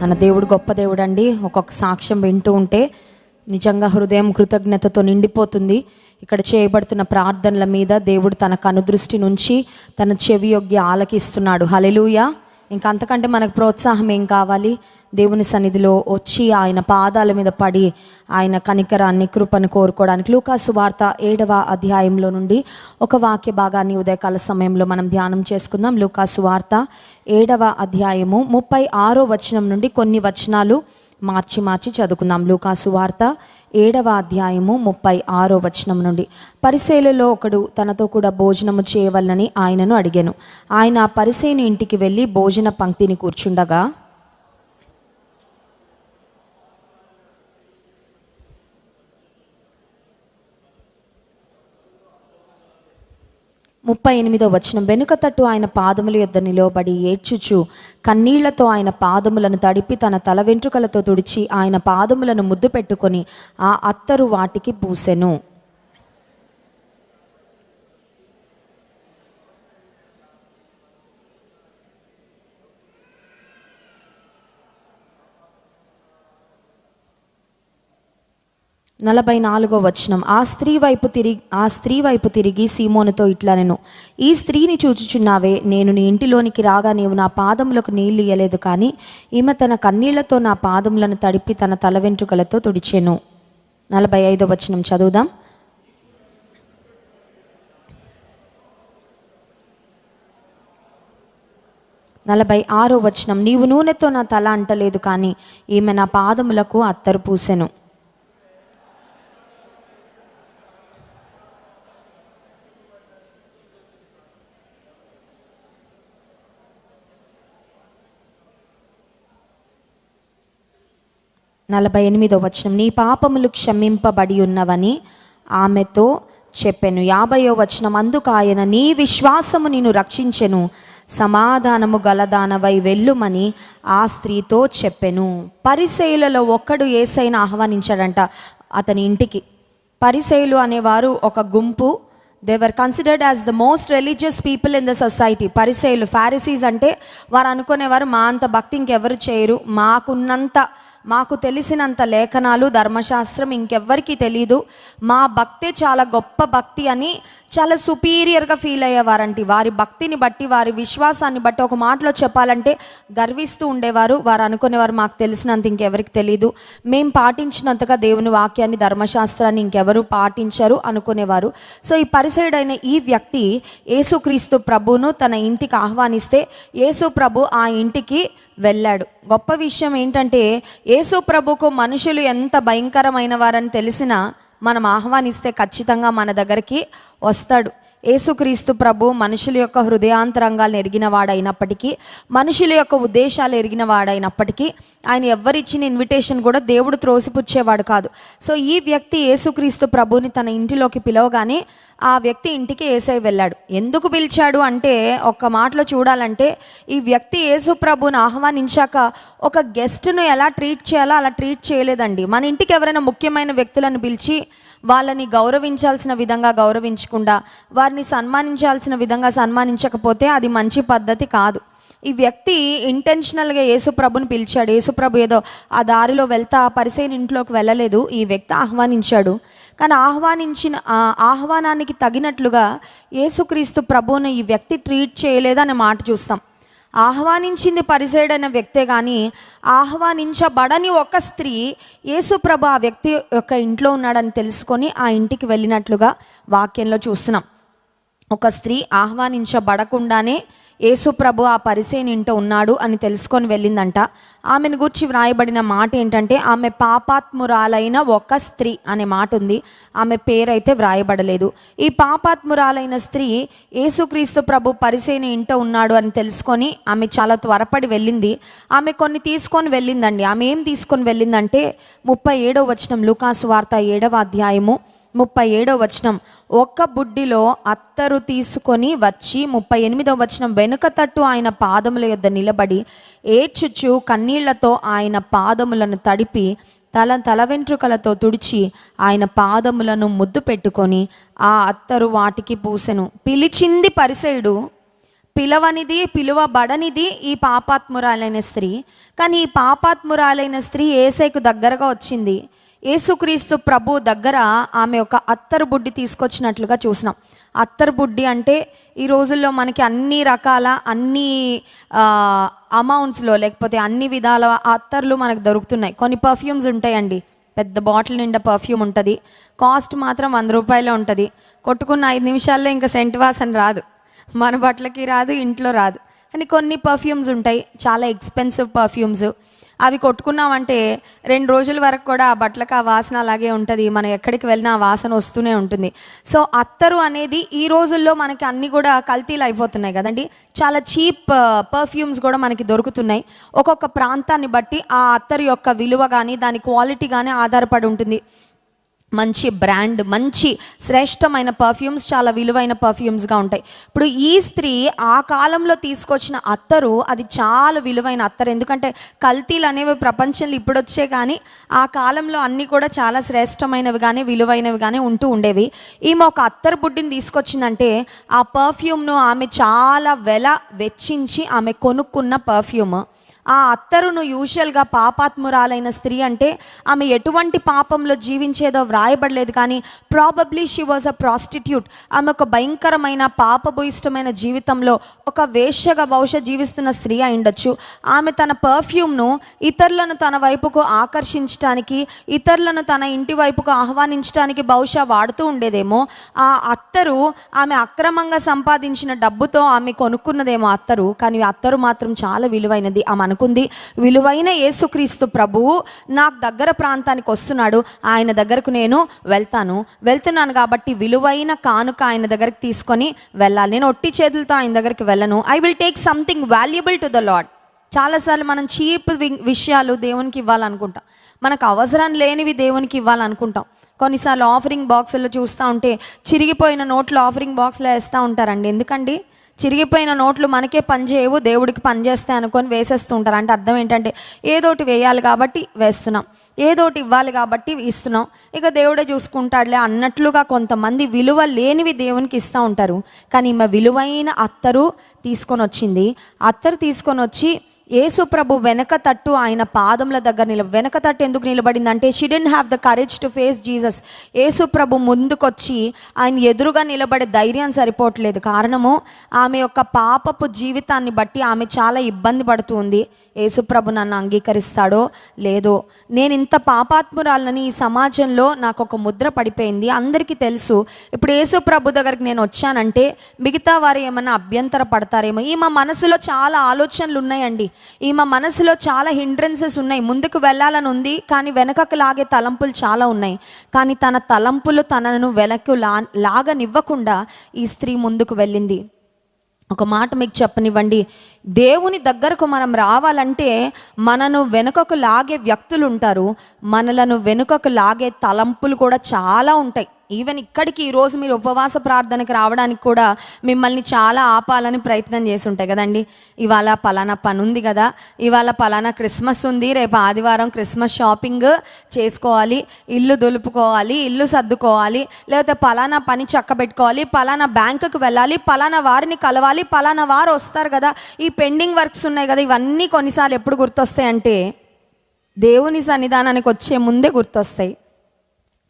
మన దేవుడు గొప్ప దేవుడు అండి. ఒక్కొక్క సాక్ష్యం వింటూ ఉంటే నిజంగా హృదయం కృతజ్ఞతతో నిండిపోతుంది. ఇక్కడ చేయబడుతున్న ప్రార్థనల మీద దేవుడు తన కనుదృష్టి నుంచి తన చెవి యొగ్గి ఆలకిస్తున్నాడు. హల్లెలూయా. ఇంకా అంతకంటే మనకు ప్రోత్సాహం ఏం కావాలి? దేవుని సన్నిధిలో వచ్చి ఆయన పాదాల మీద పడి ఆయన కనికరాన్ని కృపను కోరుకోవడానికి. లూకా సువార్త 7వ అధ్యాయంలో నుండి ఒక వాక్య భాగాన్ని ఉదయకాల సమయంలో మనం ధ్యానం చేసుకుందాం. లూకా సువార్త 7వ అధ్యాయము 36వ వచనం నుండి కొన్ని వచనాలు మార్చి చదువుకుందాం. లూకా సువార్త 7వ అధ్యాయము 36వ వచనం నుండి. పరిసయ్యులలో ఒకడు తనతో కూడా భోజనము చేయవలనని ఆయనను అడిగాను. ఆయన ఆ పరిసయ్యుని ఇంటికి వెళ్ళి భోజన పంక్తిని కూర్చుండగా 38వ వచనం. వెనుక తట్టు ఆయన పాదముల యొద్ద నిలవబడి ఏడ్చుచు కన్నీళ్లతో ఆయన పాదములను తడిపి తన తల వెంట్రుకలతో తుడిచి ఆయన పాదములను ముద్దు పెట్టుకొని ఆ అత్తరు వాటికి పూసెను. వ 44వ వచనం. ఆ స్త్రీ వైపు తిరిగి సీమోనుతో ఇట్లనెను, ఈ స్త్రీని చూచుచున్నావే, నేను నీ ఇంటిలోనికి రాగా నీవు నా పాదములకు నీళ్లు ఇయ్యలేదు, కానీ ఈమె తన కన్నీళ్లతో నా పాదములను తడిపి తన తల వెంట్రుకలతో తుడిచెను. 45వ వచనం చదువుదాం. వ వచనం. నీవు నూనెతో నా తల అంటలేదు, కానీ ఈమె నా పాదములకు అత్తరు పూసెను. వ 48వ వచనం. నీ పాపములు క్షమింపబడి ఉన్నవని ఆమెతో చెప్పెను. 50వ వచనం. అందుకు ఆయన, నీ విశ్వాసము నిన్ను రక్షించెను, సమాధానము గలదానవై వెళ్ళుమని ఆ స్త్రీతో చెప్పెను. పరిసయ్యులలో ఒక్కడు యేసయ్యను ఆహ్వానించాడంట అతని ఇంటికి. పరిసయ్యులు అనేవారు ఒక గుంపు. They were considered as the most religious people in the society. పరిసయ్యులు, ఫారిసీస్ అంటే వారు అనుకునేవారు, మా అంత భక్తి ఇంకెవరు చేయరు, మాకు తెలిసినంత లేఖనాలు ధర్మశాస్త్రం ఇంకెవ్వరికీ తెలీదు, మా భక్తే చాలా గొప్ప భక్తి అని చాలా సుపీరియర్గా ఫీల్ అయ్యేవారంటే వారి భక్తిని బట్టి, వారి విశ్వాసాన్ని బట్టి, ఒక మాటలో చెప్పాలంటే గర్విస్తూ ఉండేవారు. వారు అనుకునేవారు, మాకు తెలిసినంత ఇంకెవరికి తెలీదు, మేము పాటించినంతగా దేవుని వాక్యాన్ని ధర్మశాస్త్రాన్ని ఇంకెవరు పాటించరు అనుకునేవారు. సో ఈ పరిసయ్యుడైన ఈ వ్యక్తి యేసుక్రీస్తు ప్రభువును తన ఇంటికి ఆహ్వానిస్తే యేసు ప్రభు ఆ ఇంటికి వెళ్ళాడు. గొప్ప విషయం ఏంటంటే, యేసు ప్రభుకు మనుషులు ఎంత భయంకరమైన వారని తెలిసినా మనం ఆహ్వానిస్తే ఖచ్చితంగా మన దగ్గరికి వస్తాడు. యేసుక్రీస్తు ప్రభు మనుషుల యొక్క హృదయాంతరంగాలను ఎరిగిన వాడైనప్పటికీ, మనుషుల యొక్క ఉద్దేశాలు ఎరిగిన వాడైనప్పటికీ, ఆయన ఎవరిచ్చిన ఇన్విటేషన్ కూడా దేవుడు త్రోసిపుచ్చేవాడు కాదు. సో ఈ వ్యక్తి యేసుక్రీస్తు ప్రభుని తన ఇంటిలోకి పిలవగానే ఆ వ్యక్తి ఇంటికి యేసయ్య వెళ్ళాడు. ఎందుకు పిలిచాడు అంటే, ఒక్క మాటలో చూడాలంటే, ఈ వ్యక్తి యేసు ప్రభుని ఆహ్వానించాక ఒక గెస్ట్ను ఎలా ట్రీట్ చేయాలో అలా ట్రీట్ చేయలేదండి. మన ఇంటికి ఎవరైనా ముఖ్యమైన వ్యక్తులను పిలిచి వాళ్ళని గౌరవించాల్సిన విధంగా గౌరవించకుండా, వారిని సన్మానించాల్సిన విధంగా సన్మానించకపోతే అది మంచి పద్ధతి కాదు. ఈ వ్యక్తి ఇంటెన్షనల్గా యేసు ప్రభుని పిలిచాడు. యేసు ప్రభు ఏదో ఆ దారిలో వెళ్తా పరిసయ్యుని ఇంట్లోకి వెళ్ళలేదు, ఈ వ్యక్తి ఆహ్వానించాడు. కానీ ఆహ్వానించిన ఆహ్వానానికి తగినట్లుగా యేసుక్రీస్తు ప్రభువును ఈ వ్యక్తి ట్రీట్ చేయలేదనే మాట చూస్తాం. ఆహ్వానించింది పరిసయ్యుడైన వ్యక్తే, కానీ ఆహ్వానించబడని ఒక స్త్రీ యేసు ప్రభు ఆ వ్యక్తి యొక్క ఇంట్లో ఉన్నాడని తెలుసుకొని ఆ ఇంటికి వెళ్ళినట్లుగా వాక్యంలో చూస్తున్నాం. ఒక స్త్రీ ఆహ్వానించబడకుండానే యేసు ప్రభు ఆ పరిసయ్యుని ఇంట ఉన్నాడు అని తెలుసుకొని వెళ్ళిందంట. ఆమెను గురించి వ్రాయబడిన మాట ఏంటంటే, ఆమె పాపాత్మురాలైన ఒక స్త్రీ అనే మాట ఉంది. ఆమె పేరైతే వ్రాయబడలేదు. ఈ పాపాత్మురాలైన స్త్రీ యేసుక్రీస్తు ప్రభు పరిసయ్యుని ఇంట ఉన్నాడు అని తెలుసుకొని ఆమె చాలా త్వరపడి వెళ్ళింది. ఆమె కొన్ని తీసుకొని వెళ్ళిందండి. ఆమె ఏం తీసుకొని వెళ్ళిందంటే 37వ వచనం, లూకా సువార్త 7వ అధ్యాయము 37వ వచనం. ఒక్క బుడ్డిలో అత్తరు తీసుకొని వచ్చి 38వ వచనం. వెనుక తట్టు ఆయన పాదముల యొద్ద నిలబడి ఏడ్చుచు కన్నీళ్లతో ఆయన పాదములను తడిపి తల వెంట్రుకలతో తుడిచి ఆయన పాదములను ముద్దు పెట్టుకొని ఆ అత్తరు వాటికి పూసెను. పిలిచింది పరిసయ్యుడు, పిలవనిది, పిలువబడనిది ఈ పాపాత్మురాలైన స్త్రీ. కానీ ఈ పాపాత్మురాలైన స్త్రీ యేసయ్యకు దగ్గరగా వచ్చింది. యేసుక్రీస్తు ప్రభు దగ్గర ఆమె ఒక అత్తరు బుడ్డి తీసుకొచ్చినట్లుగా చూసినాం. అత్తరు బుడ్డి అంటే ఈ రోజుల్లో మనకి అన్ని రకాల అన్ని అమౌంట్స్లో లేకపోతే అన్ని విధాల అత్తర్లు మనకు దొరుకుతున్నాయి. కొన్ని పర్ఫ్యూమ్స్ ఉంటాయండి, పెద్ద బాటిల్ నిండా పర్ఫ్యూమ్ ఉంటుంది, కాస్ట్ మాత్రం 100 రూపాయలే ఉంటుంది. కొట్టుకున్న 5 నిమిషాల్లో ఇంకా సెంట్ వాసన రాదు, మన బట్టలకి రాదు, ఇంట్లో రాదు. కానీ కొన్ని పర్ఫ్యూమ్స్ ఉంటాయి, చాలా ఎక్స్పెన్సివ్ పర్ఫ్యూమ్స్. అవి కొట్టుకున్నామంటే 2 రోజుల వరకు కూడా ఆ బట్టలకు ఆ వాసన అలాగే ఉంటుంది, మనం ఎక్కడికి వెళ్ళినా ఆ వాసన వస్తూనే ఉంటుంది. సో అత్తరు అనేది ఈ రోజుల్లో మనకి అన్నీ కూడా కల్తీలు అయిపోతున్నాయి కదండి. చాలా చీప్ పర్ఫ్యూమ్స్ కూడా మనకి దొరుకుతున్నాయి. ఒక్కొక్క ప్రాంతాన్ని బట్టి ఆ అత్తరు యొక్క విలువ కానీ దాని క్వాలిటీ కానీ ఆధారపడి ఉంటుంది. మంచి బ్రాండ్, మంచి శ్రేష్టమైన పర్ఫ్యూమ్స్ చాలా విలువైన పర్ఫ్యూమ్స్గా ఉంటాయి. ఇప్పుడు ఈ స్త్రీ ఆ కాలంలో తీసుకొచ్చిన అత్తరు అది చాలా విలువైన అత్తరు. ఎందుకంటే కల్తీలు అనేవి ప్రపంచంలో ఇప్పుడు వచ్చే, కానీ ఆ కాలంలో అన్నీ కూడా చాలా శ్రేష్టమైనవి కానీ విలువైనవి కానీ ఉంటూ ఉండేవి. ఈమె ఒక అత్తరు బుడ్డిని తీసుకొచ్చిందంటే ఆ పర్ఫ్యూమ్ను ఆమె చాలా వెచ్చించి ఆమె కొనుక్కున్న పర్ఫ్యూమ్. ఆ అత్తరును యూజువల్గా పాపాత్మురాలైన స్త్రీ అంటే ఆమె ఎటువంటి పాపంలో జీవించేదో వ్రాయబడలేదు, కానీ probably she was a prostitute. ఆమె ఒక భయంకరమైన పాపభూయిష్టమైన జీవితంలో ఒక వేశ్యగా బహుశా జీవిస్తున్న స్త్రీ అయి ఉండొచ్చు. ఆమె తన పర్ఫ్యూమ్ను ఇతరులను తన వైపుకు ఆకర్షించడానికి, ఇతరులను తన ఇంటి వైపుకు ఆహ్వానించడానికి బహుశా వాడుతూ ఉండేదేమో. ఆ అత్తరు ఆమె అక్రమంగా సంపాదించిన డబ్బుతో ఆమె కొనుక్కున్నదేమో అత్తరు, కానీ అత్తరు మాత్రం చాలా విలువైనది. ఆమె అనుకుంది, విలువైన యేసుక్రీస్తు ప్రభువు నాకు దగ్గర ప్రాంతానికి వస్తున్నాడు, ఆయన దగ్గరకు నేను వెళ్తున్నాను కాబట్టి విలువైన కానుక ఆయన దగ్గరికి తీసుకొని వెళ్ళాలి. నేను ఒట్టి చేతులతో ఆయన దగ్గరికి వెళ్ళను. I will take something valuable to the lord. చాలాసార్లు మనం చీప్ విషయాలు దేవునికి ఇవ్వాలనుకుంటాం, మనకు అవసరం లేనివి దేవునికి ఇవ్వాలనుకుంటాం. కొన్నిసార్లు ఆఫరింగ్ బాక్సుల్లో చూస్తూ ఉంటే చిరిగిపోయిన నోట్లు ఆఫరింగ్ బాక్స్లో వేస్తూ ఉంటారండి. ఎందుకండి? చిరిగిపోయిన నోట్లు మనకే పనిచేయవు, దేవుడికి పనిచేస్తాయి అనుకొని వేసేస్తూ ఉంటారు. అంటే అర్థం ఏంటంటే ఏదోటి వేయాలి కాబట్టి వేస్తున్నాం, ఏదోటి ఇవ్వాలి కాబట్టి ఇస్తున్నాం, ఇక దేవుడే చూసుకుంటాడులే అన్నట్లుగా కొంతమంది విలువ లేనివి దేవునికి ఇస్తూ ఉంటారు. కానీ ఈమె విలువైన అత్తరు తీసుకొని వచ్చింది. అత్తరు తీసుకొని వచ్చి యేసు ప్రభు వెనక తట్టు ఆయన పాదముల దగ్గర వెనక తట్టు ఎందుకు నిలబడిందంటే she didn't have the courage to face Jesus. Yesu ప్రభు ముందుకొచ్చి ఆయన ఎదురుగా నిలబడే ధైర్యం సరిపోవట్లేదు. కారణము ఆమె యొక్క పాపపు జీవితాన్ని బట్టి ఆమె చాలా ఇబ్బంది పడుతూ ఉంది. యేసు ప్రభు నన్ను అంగీకరిస్తాడో లేదో, నేను ఇంత పాపాత్మురాలని ఈ సమాజంలో నాకు ఒక ముద్ర పడిపోయింది, అందరికీ తెలుసు. ఇప్పుడు యేసు ప్రభు దగ్గరికి నేను వచ్చానంటే మిగతా వారు ఏమన్నా అభ్యంతర పడతారేమో. ఈమె మనసులో చాలా ఆలోచనలు ఉన్నాయండి, ఈమె మనసులో చాలా హిండ్రెన్సెస్ ఉన్నాయి. ముందుకు వెళ్ళాలని ఉంది, కానీ వెనకకు లాగే తలంపులు చాలా ఉన్నాయి. కానీ తన తలంపులు తనను వెనక్కు లాగనివ్వకుండా ఈ స్త్రీ ముందుకు వెళ్ళింది. ఒక మాట మీకు చెప్పనివ్వండి, దేవుని దగ్గరకు మనం రావాలంటే మనను వెనుకకు లాగే వ్యక్తులు ఉంటారు, మనలను వెనుకకు లాగే తలంపులు కూడా చాలా ఉంటాయి. ఈవెన్ ఇక్కడికి ఈరోజు మీరు ఉపవాస ప్రార్థనకి రావడానికి కూడా మిమ్మల్ని చాలా ఆపాలని ప్రయత్నం చేసి ఉంటాయి కదండి. ఇవాళ పలానా పని ఉంది కదా, ఇవాళ పలానా క్రిస్మస్ ఉంది, రేపు ఆదివారం క్రిస్మస్ షాపింగ్ చేసుకోవాలి, ఇల్లు దులుపుకోవాలి, ఇల్లు సర్దుకోవాలి, లేకపోతే పలానా పని చక్కబెట్టుకోవాలి, పలానా బ్యాంకుకు వెళ్ళాలి, పలానా వారిని కలవాలి, పలానా వారు వస్తారు కదా, ఈ పెండింగ్ వర్క్స్ ఉన్నాయి కదా. ఇవన్నీ కొన్నిసార్లు ఎప్పుడు గుర్తొస్తాయంటే దేవుని సన్నిధానానికి వచ్చే ముందే గుర్తొస్తాయి.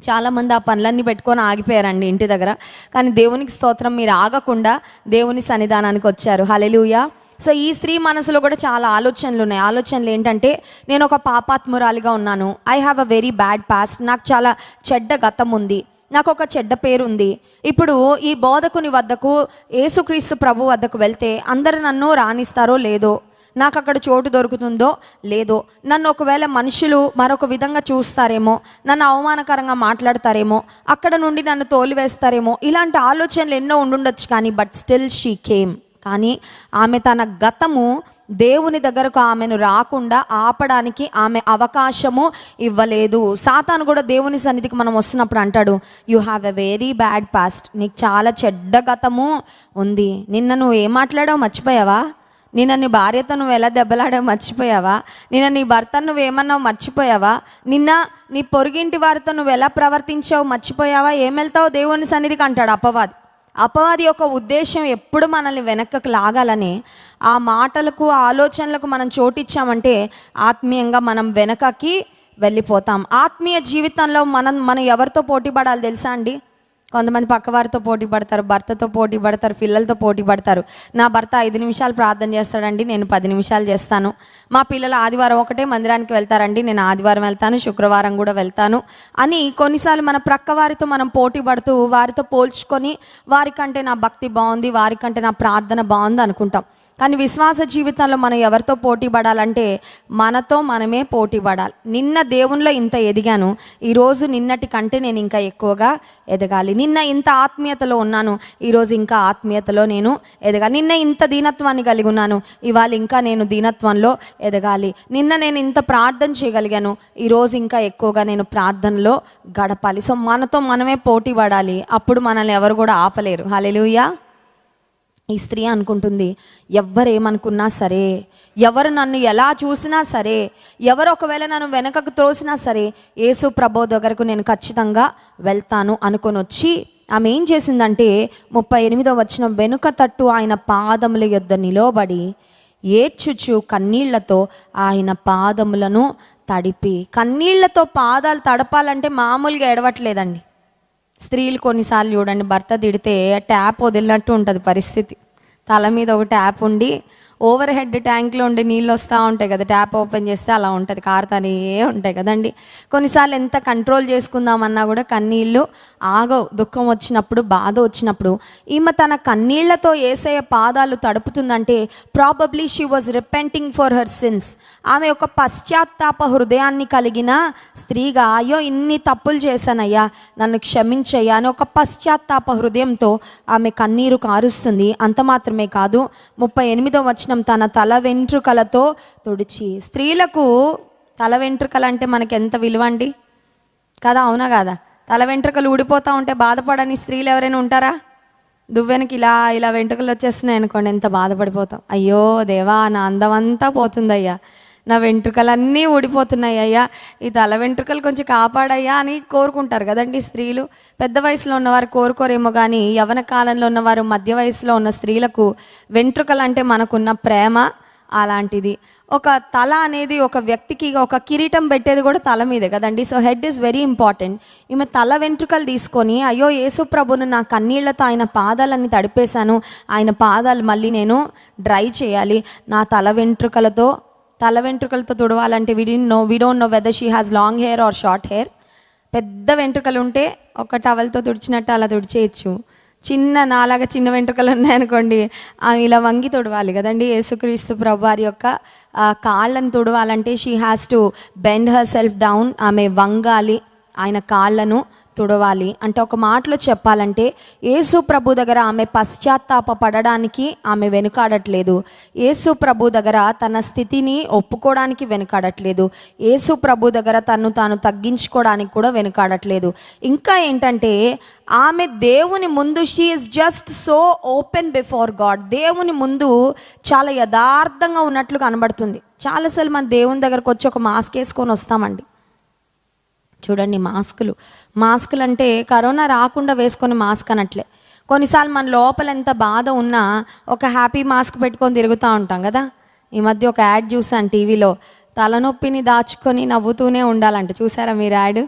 చాలామంది ఆ పనులన్నీ పెట్టుకొని ఆగిపోయారండి ఇంటి దగ్గర. కానీ దేవునికి స్తోత్రం, మీరు ఆగకుండా దేవుని సన్నిధానానికి వచ్చారు. హల్లెలూయా. సో ఈ స్త్రీ మనసులో కూడా చాలా ఆలోచనలు ఉన్నాయి. ఆలోచనలు ఏంటంటే, నేను ఒక పాపాత్మురాలిగా ఉన్నాను, I have a very bad past, నాకు చాలా చెడ్డ గతం ఉంది, నాకు ఒక చెడ్డ పేరు ఉంది. ఇప్పుడు ఈ బోధకుని వద్దకు, యేసుక్రీస్తు ప్రభు వద్దకు వెళ్తే అందరు నన్ను రాణిస్తారో లేదో, నాకు అక్కడ చోటు దొరుకుతుందో లేదో, నన్ను ఒకవేళ మనుషులు మరొక విధంగా చూస్తారేమో, నన్ను అవమానకరంగా మాట్లాడతారేమో, అక్కడ నుండి నన్ను తోలివేస్తారేమో, ఇలాంటి ఆలోచనలు ఎన్నో ఉండుండొచ్చు. కానీ బట్ స్టిల్ షీ కేమ్. కానీ ఆమె తన గతము దేవుని దగ్గరకు ఆమెను రాకుండా ఆపడానికి ఆమె అవకాశము ఇవ్వలేదు. సాతాను కూడా దేవుని సన్నిధికి మనం వస్తున్నప్పుడు అంటాడు, you have a very bad past, నీకు చాలా చెడ్డ గతము ఉంది, నిన్న నువ్వు ఏం మాట్లాడావు మర్చిపోయావా, నిన్న నీ భార్యతో నువ్వు ఎలా దెబ్బలాడావు మర్చిపోయావా, నిన్న నీ భర్త నువ్వేమన్నావు మర్చిపోయావా, నిన్న నీ పొరుగింటి వారితో నువ్వు ఎలా ప్రవర్తించావు మర్చిపోయావా, ఏమెళ్తావు దేవుని సన్నిధికి అంటాడు అపవాది. అపవాది యొక్క ఉద్దేశం ఎప్పుడు మనల్ని వెనక్కకు లాగాలని, ఆ మాటలకు ఆలోచనలకు మనం చోటిచ్చామంటే ఆత్మీయంగా మనం వెనకకి వెళ్ళిపోతాం. ఆత్మీయ జీవితంలో మనం ఎవరితో పోటీ పడాలి తెలుసా అండి? కొంతమంది పక్కవారితో పోటీ పడతారు, భర్తతో పోటీ పడతారు, పిల్లలతో పోటీ పడతారు. నా భర్త 5 నిమిషాలు ప్రార్థన చేస్తాడండి, నేను 10 నిమిషాలు చేస్తాను. మా పిల్లలు ఆదివారం ఒకటే మందిరానికి వెళ్తారండి, నేను ఆదివారం వెళ్తాను, శుక్రవారం కూడా వెళ్తాను అని కొన్నిసార్లు మన ప్రక్కవారితో మనం పోటీ పడుతూ వారితో పోల్చుకొని వారికంటే నా భక్తి బాగుంది, వారికంటే నా ప్రార్థన బాగుంది అనుకుంటాం. కానీ విశ్వాస జీవితంలో మనం ఎవరితో పోటీ పడాలంటే మనతో మనమే పోటీ పడాలి. నిన్న దేవునిలో ఇంత ఎదిగాను, ఈరోజు నిన్నటి కంటే నేను ఇంకా ఎక్కువగా ఎదగాలి. నిన్న ఇంత ఆత్మీయతలో ఉన్నాను, ఈరోజు ఇంకా ఆత్మీయతలో నేను ఎదగాలి. నిన్న ఇంత దీనత్వాన్ని కలిగి ఉన్నాను, ఇవాళ ఇంకా నేను దీనత్వంలో ఎదగాలి. నిన్న నేను ఇంత ప్రార్థన చేయగలిగాను, ఈరోజు ఇంకా ఎక్కువగా నేను ప్రార్థనలో గడపాలి. సో మనతో మనమే పోటీ పడాలి, అప్పుడు మనల్ని ఎవరు కూడా ఆపలేరు. హల్లెలూయా. ఈ స్త్రీ అనుకుంటుంది, ఎవ్వరేమనుకున్నా సరే, ఎవరు నన్ను ఎలా చూసినా సరే, ఎవరు ఒకవేళ నన్ను వెనకకు త్రోసినా సరే, యేసు ప్రభు దగ్గరకు నేను ఖచ్చితంగా వెళ్తాను అనుకొని వచ్చి ఆమె ఏం చేసిందంటే 38వ వచనం, వెనుక తట్టు ఆయన పాదముల యొద్ద నిలబడి ఏడ్చుచు కన్నీళ్లతో ఆయన పాదములను తడిపి. కన్నీళ్లతో పాదాలు తడపాలంటే మామూలుగా ఎడవట్లేదండి. స్త్రీలు కొన్నిసార్లు చూడండి, భర్త తిడితే ట్యాప్ వదిలినట్టు ఉంటుంది పరిస్థితి. తల మీద ఒక ట్యాప్ ఉండి ఓవర్ హెడ్ ట్యాంక్లో ఉండి నీళ్ళు వస్తూ ఉంటాయి కదా, ట్యాప్ ఓపెన్ చేస్తే అలా ఉంటుంది, కారుతానే ఉంటాయి కదండి. కొన్నిసార్లు ఎంత కంట్రోల్ చేసుకుందామన్నా కూడా కన్నీళ్ళు ఆగవు. దుఃఖం వచ్చినప్పుడు, బాధ వచ్చినప్పుడు ఈమె తన కన్నీళ్లతో యేసయ్య పాదాలు తడుపుతుందంటే probably she was repenting for her sins. ఆమె ఒక పశ్చాత్తాప హృదయాన్ని కలిగిన స్త్రీగా, అయ్యో ఇన్ని తప్పులు చేశానయ్యా, నన్ను క్షమించయ్యా అని ఒక పశ్చాత్తాప హృదయంతో ఆమె కన్నీరు కారుస్తుంది. అంత మాత్రమే కాదు, 38వ వచనం, తన తల వెంట్రుకలతో తుడిచి. స్త్రీలకు తల వెంట్రుకలు అంటే మనకి ఎంత విలువ అండి కదా, అవునా కదా? తల వెంట్రుకలు ఊడిపోతూ ఉంటే బాధపడని స్త్రీలు ఎవరైనా ఉంటారా? దువ్వెనకి ఇలా వెంట్రుకలు వచ్చేస్తున్నాయి అనుకోండి, ఎంత బాధపడిపోతాం. అయ్యో దేవా, నా అందమంతా పోతుందయ్యా, నా వెంట్రుకలన్నీ ఊడిపోతున్నాయి అయ్యా, ఈ తల వెంట్రుకలు కొంచెం కాపాడయ్యా అని కోరుకుంటారు కదండి స్త్రీలు. పెద్ద వయసులో ఉన్నవారు కోరుకోరేమో, కానీ యవ్వన కాలంలో ఉన్నవారు, మధ్య వయసులో ఉన్న స్త్రీలకు వెంట్రుకలు అంటే మనకున్న ప్రేమ అలాంటిది. ఒక తల అనేది ఒక వ్యక్తికి ఒక కిరీటం పెట్టేది కూడా తల మీదే కదండి. So head is very important. ఈమె తల వెంట్రుకలు తీసుకొని, అయ్యో యేసు ప్రభును నా కన్నీళ్లతో ఆయన పాదాలన్నీ తడిపేశాను, ఆయన పాదాలు మళ్ళీ నేను డ్రై చేయాలి, నా తల వెంట్రుకలతో తుడవాలంటే we don't know whether she has long hair or short hair. పెద్ద వెంట్రుకలు ఉంటే ఒక టవల్తో తుడిచినట్టు అలా తుడిచేయచ్చు. నాలాగా చిన్న వెంట్రుకలు ఉన్నాయనుకోండి, ఆమె ఇలా వంగి తుడవాలి కదండి. యేసుక్రీస్తు ప్రభువారి యొక్క కాళ్ళను తుడవాలంటే she has to bend herself down, ఆమె వంగాలి, ఆయన కాళ్ళను తుడవాలి. అంటే ఒక మాటలో చెప్పాలంటే యేసు ప్రభు దగ్గర ఆమె పశ్చాత్తాప పడడానికి ఆమె వెనుకాడట్లేదు. యేసు ప్రభు దగ్గర తన స్థితిని ఒప్పుకోవడానికి వెనుకాడట్లేదు. యేసు ప్రభు దగ్గర తాను తగ్గించుకోవడానికి కూడా వెనుకాడట్లేదు. ఇంకా ఏంటంటే ఆమె దేవుని ముందు she is just so open before God. దేవుని ముందు చాలా యథార్థంగా ఉన్నట్లు కనబడుతుంది. చాలాసార్లు మన దేవుని దగ్గరకు వచ్చి ఒక మాస్క్ వేసుకొని వస్తామండి. చూడండి, మాస్కులు అంటే కరోనా రాకుండా వేసుకొని మాస్క్ అనట్లే. కొన్నిసార్లు మన లోపల ఎంత బాధ ఉన్నా ఒక హ్యాపీ మాస్క్ పెట్టుకొని తిరుగుతూ ఉంటాం కదా. ఈ మధ్య ఒక యాడ్ చూసాను టీవీలో, తలనొప్పిని దాచుకొని నవ్వుతూనే ఉండాలంట. చూసారా మీరు యాడ్?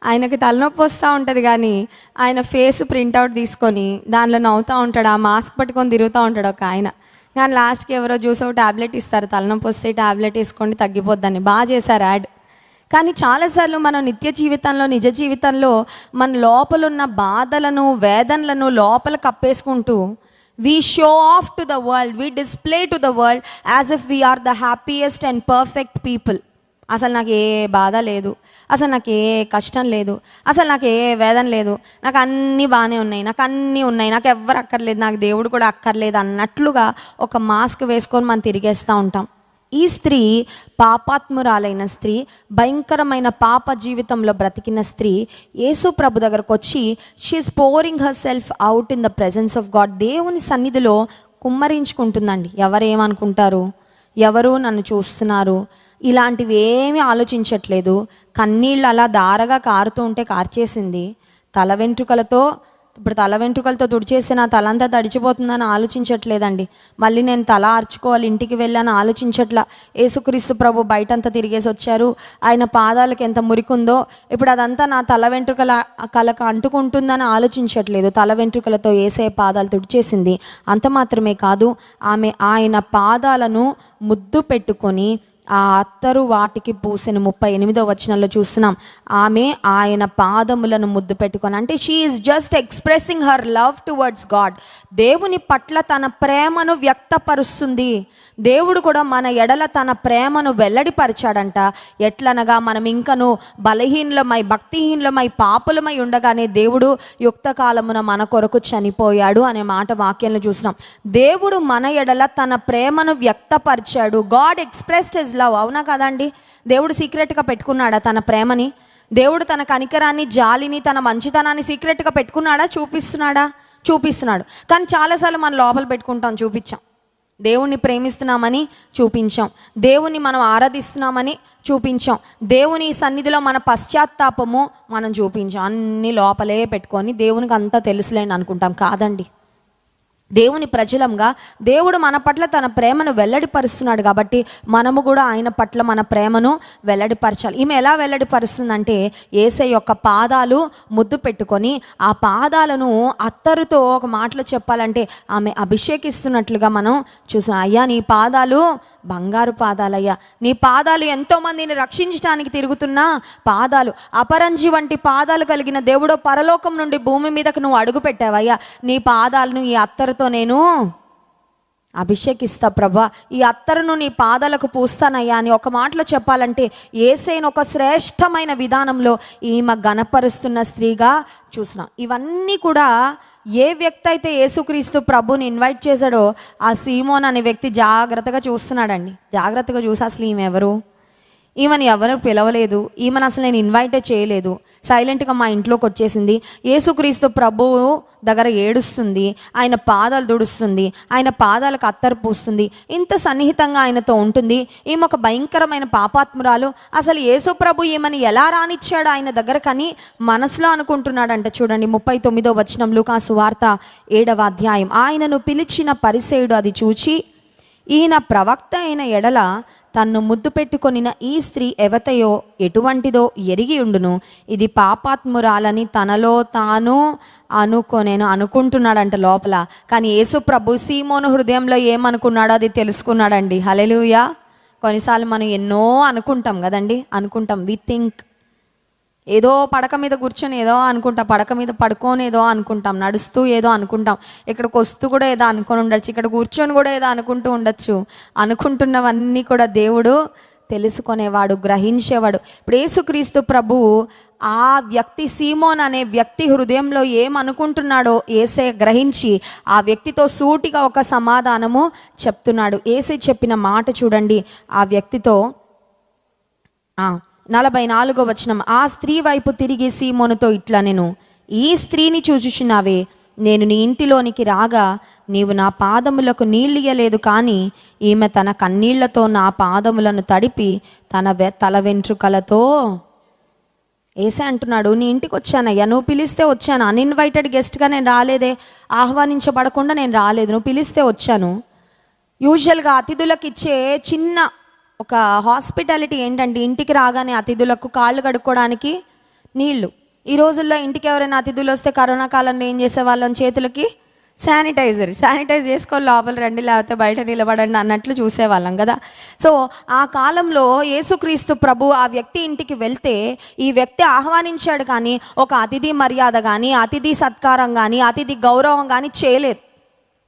ఆయనకి తలనొప్పి వస్తూ ఉంటుంది, కానీ ఆయన ఫేస్ ప్రింట్అవుట్ తీసుకొని దానిలో నవ్వుతూ ఉంటాడు, ఆ మాస్క్ పట్టుకొని తిరుగుతూ ఉంటాడు ఒక ఆయన. కానీ లాస్ట్కి ఎవరో చూసి ఒక ట్యాబ్లెట్ ఇస్తారు, తలనొప్పి వస్తే ట్యాబ్లెట్ వేసుకోండి తగ్గిపోద్దని. బాగా చేశారు యాడ్. కానీ చాలాసార్లు మనం నిజ జీవితంలో మన లోపలున్న బాధలను, వేదనలను లోపల కప్పేసుకుంటూ we show off to the world, we display to the world as if we are the happiest and perfect people. అసలు నాకు ఏ బాధ లేదు, అసలు నాకు ఏ కష్టం లేదు, అసలు నాకు ఏ వేదన లేదు, నాకు అన్నీ బాగానే ఉన్నాయి, నాకు ఎవ్వరు అక్కర్లేదు, నాకు దేవుడు కూడా అక్కర్లేదు అన్నట్లుగా ఒక మాస్క్ వేసుకొని మనం తిరిగేస్తూ ఉంటాం. ఈ స్త్రీ పాపాత్మురాలైన స్త్రీ, భయంకరమైన పాప జీవితంలో బ్రతికిన స్త్రీ యేసు ప్రభు దగ్గరకు వచ్చి she is pouring herself out in the presence of God. దేవుని సన్నిధిలో కుమ్మరించుకుంటుందండి. ఎవరేమనుకుంటారు, ఎవరు నన్ను చూస్తున్నారు, ఇలాంటివి ఏమీ ఆలోచించట్లేదు. కన్నీళ్ళు అలా దారగా కారుతూ ఉంటే కార్చేసింది. తల వెంట్రుకలతో ఇప్పుడు తల వెంట్రుకలతో తుడిచేసి నా తల అంతా తడిచిపోతుందని ఆలోచించట్లేదండి. మళ్ళీ నేను తల ఆర్చుకోవాలి, ఇంటికి వెళ్ళాను ఆలోచించట్లా. యేసుక్రీస్తు ప్రభు బయటంతా తిరిగేసి వచ్చారు, ఆయన పాదాలకు ఎంత మురికుందో ఇప్పుడు అదంతా నా తల వెంట్రుకల కలకు అంటుకుంటుందని ఆలోచించట్లేదు. తల వెంట్రుకలతో యేసయ్య పాదాలు తుడిచేసింది. అంత మాత్రమే కాదు, ఆమె ఆయన పాదాలను ముద్దు పెట్టుకొని ఆ అత్తరు వాటికి పూసెను. 38వ వచనంలో చూస్తున్నాం, ఆమె ఆయన పాదములను ముద్దు పెట్టుకొని, అంటే she is just expressing her love towards God. దేవుని పట్ల తన ప్రేమను వ్యక్తపరుస్తుంది. దేవుడు కూడా మన ఎడల తన ప్రేమను వెల్లడిపరిచాడంట. ఎట్లనగా మనం ఇంకను బలహీనులమై, భక్తిహీనులమై, పాపులమై ఉండగానే దేవుడు యుక్త కాలమున మన కొరకు చనిపోయాడు అనే మాట వాక్యంలో చూసినాం. దేవుడు మన ఎడల తన ప్రేమను వ్యక్తపరిచాడు. God expressed his love. అవునా కదండి? దేవుడు సీక్రెట్గా పెట్టుకున్నాడా తన ప్రేమని? దేవుడు తన కనికరాన్ని, జాలిని, తన మంచితనాన్ని సీక్రెట్గా పెట్టుకున్నాడా? చూపిస్తున్నాడు. కానీ చాలాసార్లు మనం లోపల పెట్టుకుంటాం, చూపించాం. దేవుణ్ణి ప్రేమిస్తున్నామని చూపించాం, దేవుణ్ణి మనం ఆరాధిస్తున్నామని చూపించాం, దేవుని సన్నిధిలో మన పశ్చాత్తాపము మనం చూపించాం. అన్ని లోపలే పెట్టుకొని దేవునికి అంతా తెలుసులేండి అనుకుంటాం. కాదండి, దేవుని ప్రజలంగా దేవుడు మన పట్ల తన ప్రేమను వెల్లడిపరుస్తున్నాడు కాబట్టి మనము కూడా ఆయన పట్ల మన ప్రేమను వెల్లడిపరచాలి. ఈమె ఎలా వెల్లడిపరుస్తుందంటే, యేసయ్య యొక్క పాదాలు ముద్దు పెట్టుకొని ఆ పాదాలను అత్తరుతో, ఒక మాటలో చెప్పాలంటే ఆమె అభిషేకిస్తున్నట్లుగా మనం చూసాం. అయ్యా నీ పాదాలు బంగారు పాదాలయ్యా, నీ పాదాలు ఎంతోమందిని రక్షించడానికి తిరుగుతున్న పాదాలు, అపరంజి వంటి పాదాలు కలిగిన దేవుడు పరలోకం నుండి భూమి మీదకు నువ్వు అడుగు పెట్టావయ్యా, నీ పాదాలను ఈ అత్తరుతో నేను అభిషేకిస్తా ప్రభా, ఈ అత్తరును నీ పాదాలకు పూస్తానయ్యా అని ఒక మాటలో చెప్పాలంటే యేసయ్యను ఒక శ్రేష్టమైన విధానంలో ఈమె గణపరుస్తున్న స్త్రీగా చూసిన. ఇవన్నీ కూడా ఏ వ్యక్తి అయితే యేసుక్రీస్తు ప్రభుని ఇన్వైట్ చేశాడో ఆ సీమోన్ అనే వ్యక్తి జాగ్రత్తగా చూస్తున్నాడండి. జాగ్రత్తగా చూసి అసలు ఈమె ఎవరు, ఈమెను ఎవరు పిలవలేదు, ఈమెను అసలు నేను ఇన్వైటే చేయలేదు, సైలెంట్గా మా ఇంట్లోకి వచ్చేసింది, యేసుక్రీస్తు ప్రభువు దగ్గర ఏడుస్తుంది, ఆయన పాదాలు దుడుస్తుంది, ఆయన పాదాలకు అత్తరు పూస్తుంది, ఇంత సన్నిహితంగా ఆయనతో ఉంటుంది. ఈమె ఒక భయంకరమైన పాపాత్మురాలు, అసలు యేసు ప్రభు ఈమెను ఎలా రానిచ్చాడు ఆయన దగ్గర కని మనసులో అనుకుంటున్నాడంట. చూడండి 39వ వచనం, లూకా సువార్త 7వ అధ్యాయం. ఆయనను పిలిచిన పరిసేయుడు అది చూచి, ఈయన ప్రవక్త అయిన ఎడల తన్ను ముద్దు పెట్టుకొనిన ఈ స్త్రీ ఎవతయో ఎటువంటిదో ఎరిగి ఉండును, ఇది పాపాత్మురాలని తనలో తాను అనుకుంటున్నాడంట లోపల. కానీ యేసు ప్రభు సీమోను హృదయంలో ఏమనుకున్నాడో అది తెలుసుకున్నాడండి. హల్లెలూయా. కొన్నిసార్లు మనం ఎన్నో అనుకుంటాం కదండి, వి థింక్. ఏదో పడక మీద కూర్చొని ఏదో అనుకుంటాం, పడక మీద పడుకొని ఏదో అనుకుంటాం, నడుస్తూ ఏదో అనుకుంటాం, ఇక్కడికి వస్తూ కూడా ఏదో అనుకొని ఉండొచ్చు, ఇక్కడ కూర్చొని కూడా ఏదో అనుకుంటూ ఉండొచ్చు. అనుకుంటున్నవన్నీ కూడా దేవుడు తెలుసుకునేవాడు, గ్రహించేవాడు. ఇప్పుడు యేసుక్రీస్తు ప్రభువు ఆ వ్యక్తి సీమోన్ అనే వ్యక్తి హృదయంలో ఏమనుకుంటున్నాడో యేసయ్య గ్రహించి ఆ వ్యక్తితో సూటిగా ఒక సమాధానము చెప్తున్నాడు. యేసయ్య చెప్పిన మాట చూడండి ఆ వ్యక్తితో. 44వ వచనం, ఆ స్త్రీ వైపు తిరిగి సీమోనుతో ఇట్లా, నేను ఈ స్త్రీని చూచుచున్నావే, నేను నీ ఇంటిలోనికి రాగా నీవు నా పాదములకు నీళ్ళియలేదు, కానీ ఈమె తన కన్నీళ్లతో నా పాదములను తడిపి తన తల వెంట్రుకలతో. ఏసే అంటున్నాడు, నీ ఇంటికి వచ్చానయ్యా, నువ్వు పిలిస్తే వచ్చాను, అన్ఇన్వైటెడ్ గెస్ట్గా నేను రాలేదే, ఆహ్వానించబడకుండా నేను రాలేదు, నువ్వు పిలిస్తే వచ్చాను. యూజువల్గా అతిథులకు ఇచ్చే చిన్న ఒక హాస్పిటాలిటీ ఏంటంటే, ఇంటికి రాగానే అతిథులకు కాళ్ళు కడుక్కోవడానికి నీళ్లు. ఈ రోజుల్లో ఇంటికి ఎవరైనా అతిథులు వస్తే కరోనా కాలంలో ఏం చేసేవాళ్ళం, చేతులకి శానిటైజ్ చేసుకొని లోపల రండి, లేకపోతే బయట నిలబడండి అన్నట్లు చూసేవాళ్ళం కదా. సో ఆ కాలంలో యేసుక్రీస్తు ప్రభు ఆ వ్యక్తి ఇంటికి వెళ్తే ఈ వ్యక్తి ఆహ్వానించాడు, కానీ ఒక అతిథి మర్యాద కానీ, అతిథి సత్కారం కానీ, అతిథి గౌరవం కానీ చేయలేదు.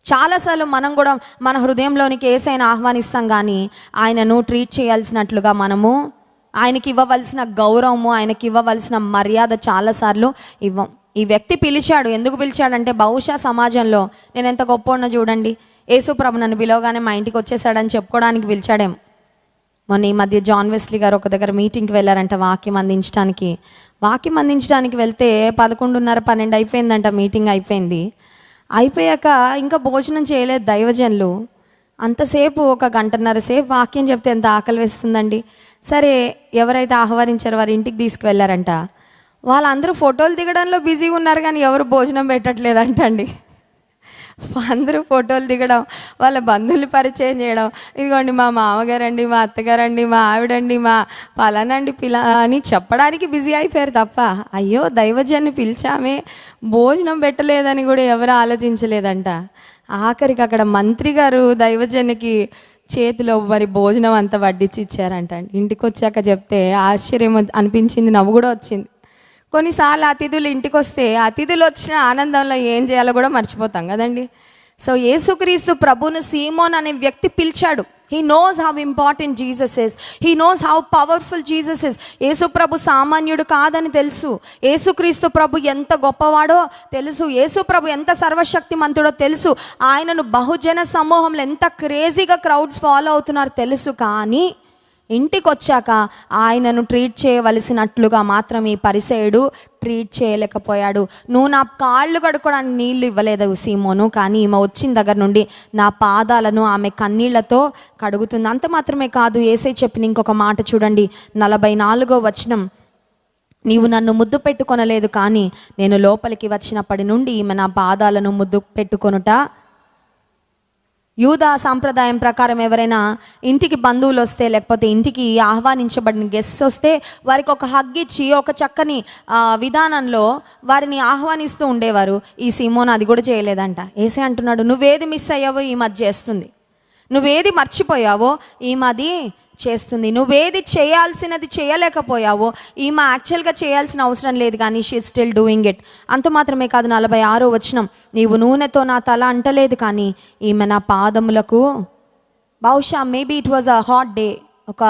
చాలాసార్లు మనం కూడా మన హృదయంలోనికి యేసయ్యను ఆహ్వానిస్తాం, కానీ ఆయనను ట్రీట్ చేయాల్సినట్లుగా మనము ఆయనకి ఇవ్వవలసిన గౌరవము, ఆయనకి ఇవ్వవలసిన మర్యాద చాలాసార్లు ఇవ్వం. ఈ వ్యక్తి పిలిచాడు, ఎందుకు పిలిచాడంటే బహుశా సమాజంలో నేను ఎంత గొప్ప చూడండి, యేసు ప్రభు నన్ను పిలవగానే మా ఇంటికి వచ్చేసాడని చెప్పుకోవడానికి పిలిచాడేమో. మొన్న ఈ మధ్య జాన్ వెస్లీ గారు ఒక దగ్గర మీటింగ్కి వెళ్ళారంట వాక్యం అందించడానికి వెళ్తే 11:30, 12 అయిపోయిందంట. మీటింగ్ అయిపోయాక ఇంకా భోజనం చేయలేదు దైవజనులు. అంతసేపు 1 గంటన్నర సేపు వాక్యం చెప్తే ఎంత ఆకలి వేస్తుందండి. సరే ఎవరైతే ఆహ్వానించారో వారి ఇంటికి తీసుకువెళ్ళారంట. వాళ్ళందరూ ఫోటోలు దిగడంలో బిజీగా ఉన్నారు కానీ ఎవరు భోజనం పెట్టట్లేదంటండి. అందరూ ఫోటోలు దిగడం, వాళ్ళ బంధువులు పరిచయం చేయడం, ఇదిగోండి మా మామగారండి, మా అత్తగారండి, మా ఆవిడండి, మా పలానండి అని చెప్పడానికి బిజీ అయిపోయారు తప్ప, అయ్యో దైవజన్ని పిలిచామే భోజనం పెట్టలేదని కూడా ఎవరు ఆలోచించలేదంట. ఆఖరికి అక్కడ మంత్రి గారు దైవజన్నికి చేతిలో మరి భోజనం అంతా వడ్డించి ఇచ్చారంట. ఇంటికి వచ్చాక చెప్తే ఆశ్చర్యం అనిపించింది, నవ్వు కూడా వచ్చింది. కొన్నిసార్లు అతిథులు ఇంటికి వస్తే అతిథులు వచ్చిన ఆనందంలో ఏం చేయాలో కూడా మర్చిపోతాం కదండి. సో యేసుక్రీస్తు ప్రభును సీమోన్ అనే వ్యక్తి పిలిచాడు. He knows how important Jesus is, he knows how powerful Jesus is. Yesu ప్రభు సామాన్యుడు కాదని తెలుసు, యేసుక్రీస్తు ప్రభు ఎంత గొప్పవాడో తెలుసు, యేసు ప్రభు ఎంత సర్వశక్తిమంతుడో తెలుసు, ఆయనను బహుజన సమూహంలో ఎంత క్రేజీగా క్రౌడ్స్ ఫాలో అవుతున్నారు తెలుసు. కానీ ఇంటికి వచ్చాక ఆయనను ట్రీట్ చేయవలసినట్లుగా మాత్రం ఈ పరిసయుడు ట్రీట్ చేయలేకపోయాడు. నువ్వు నా కాళ్ళు కడుక్కోవడానికి నీళ్లు ఇవ్వలేదు సీమోను, కానీ ఈమె వచ్చిన దగ్గర నుండి నా పాదాలను ఆమె కన్నీళ్లతో కడుగుతుంది. అంత మాత్రమే కాదు, యేసయ్య చెప్పిన ఇంకొక మాట చూడండి, 44వ వచనం, నీవు నన్ను ముద్దు పెట్టుకొనలేదు, కానీ నేను లోపలికి వచ్చినప్పటి నుండి ఈమె నా పాదాలను ముద్దు పెట్టుకొనుట. యూదా సాంప్రదాయం ప్రకారం ఎవరైనా ఇంటికి బంధువులు వస్తే, లేకపోతే ఇంటికి ఆహ్వానించబడిన గెస్ట్స్ వస్తే వారికి ఒక హగ్ ఇచ్చి ఒక చక్కని విధానంలో వారిని ఆహ్వానిస్తూ ఉండేవారు. ఈ సీమోన్ అది కూడా చేయలేదంట. యేసయ్య అంటున్నాడు, నువ్వేది మిస్ అయ్యావో ఈ మధ్య చేస్తుంది, నువ్వేది మర్చిపోయావో ఈమె అది చేస్తుంది, నువ్వేది చేయాల్సినది చేయలేకపోయావో ఈమె యాక్చువల్గా చేయాల్సిన అవసరం లేదు, కానీ షీ స్టిల్ డూయింగ్ ఇట్. అంత మాత్రమే కాదు, 46వ వచనం, నీవు నూనెతో నా తల అంటలేదు, కానీ ఈమె నా పాదములకు, బహుశా maybe it was a hot day, ఒక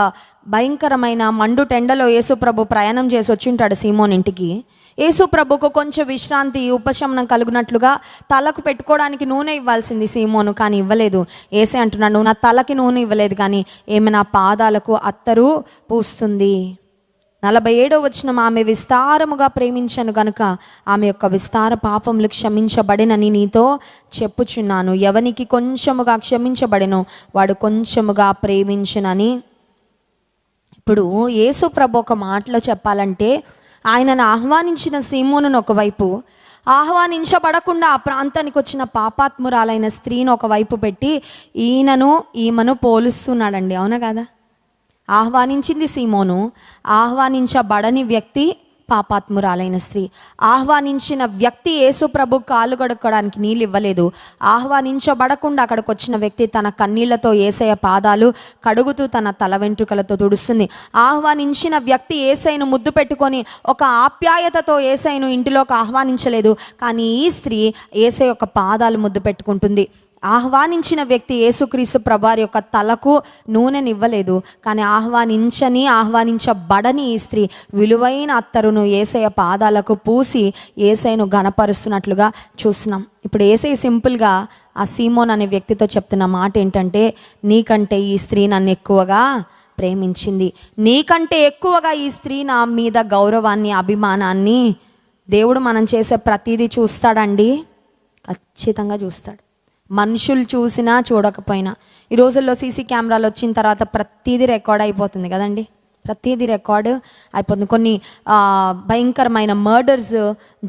భయంకరమైన మండు టెండలో యేసు ప్రభు ప్రయాణం చేసి వచ్చి ఉంటాడు సీమోన్ ఇంటికి. యేసు ప్రభుకు కొంచెం విశ్రాంతి, ఉపశమనం కలుగునట్లుగా తలకు పెట్టుకోవడానికి నూనె ఇవ్వాల్సింది సీమోను, కానీ ఇవ్వలేదు. యేసయ్య అంటున్నాడు, నువ్వు నా తలకి నూనె ఇవ్వలేదు, కానీ ఏమి నా పాదాలకు అత్తరు పూస్తుంది. 47వ వచనం, ఆమె విస్తారముగా ప్రేమించను గనుక ఆమె యొక్క విస్తార పాపములు క్షమించబడినని నీతో చెప్పుచున్నాను. ఎవనికి కొంచెముగా క్షమించబడినో వాడు కొంచెముగా ప్రేమించునని. ఇప్పుడు యేసు ప్రభు ఒక మాటలో చెప్పాలంటే, ఆయనను ఆహ్వానించిన సీమోనును ఒకవైపు, ఆహ్వానించబడకుండా ఆ ప్రాంతానికి వచ్చిన పాపాత్మురాలైన స్త్రీని ఒకవైపు పెట్టి ఈమెను పోలుస్తున్నాడండి. అవునా కదా? ఆహ్వానించింది సీమోను, ఆహ్వానించబడని వ్యక్తి పాపాత్మురాలైన స్త్రీ. ఆహ్వానించిన వ్యక్తి యేసు ప్రభు కాళ్ళు కడుక్కోవడానికి నీళ్ళు ఇవ్వలేదు. ఆహ్వానించబడకుండా అక్కడికి వచ్చిన వ్యక్తి తన కన్నీళ్లతో యేసయ్య పాదాలు కడుగుతూ తన తల వెంట్రుకలతో తుడుస్తుంది. ఆహ్వానించిన వ్యక్తి యేసయ్యను ముద్దు పెట్టుకొని ఒక ఆప్యాయతతో యేసయ్యను ఇంటిలోకి ఆహ్వానించలేదు, కానీ ఈ స్త్రీ యేసయ్య యొక్క పాదాలు ముద్దు పెట్టుకుంటుంది. ఆహ్వానించిన వ్యక్తి యేసుక్రీస్తు ప్రభువారి యొక్క తలకు నూనెనివ్వలేదు, కానీ ఆహ్వానించబడని ఈ స్త్రీ విలువైన అత్తరును యేసయ్య పాదాలకు పూసి యేసయ్యను ఘనపరుస్తున్నట్లుగా చూస్తున్నాం. ఇప్పుడు యేసయ్య సింపుల్గా ఆ సీమోన్ అనే వ్యక్తితో చెప్తున్న మాట ఏంటంటే, నీకంటే ఈ స్త్రీ నన్ను ఎక్కువగా ప్రేమించింది, నీకంటే ఎక్కువగా ఈ స్త్రీ నా మీద గౌరవాన్ని, అభిమానాన్ని. దేవుడు మనం చేసే ప్రతిదీ చూస్తాడండి, ఖచ్చితంగా చూస్తాడు. మనుషులు చూసినా చూడకపోయినా. ఈ రోజుల్లో సీసీ కెమెరాలు వచ్చిన తర్వాత ప్రతిదీ రికార్డ్ అయిపోతుంది కదండి, ప్రతిదీ రికార్డు అయిపోతుంది. కొన్ని భయంకరమైన మర్డర్స్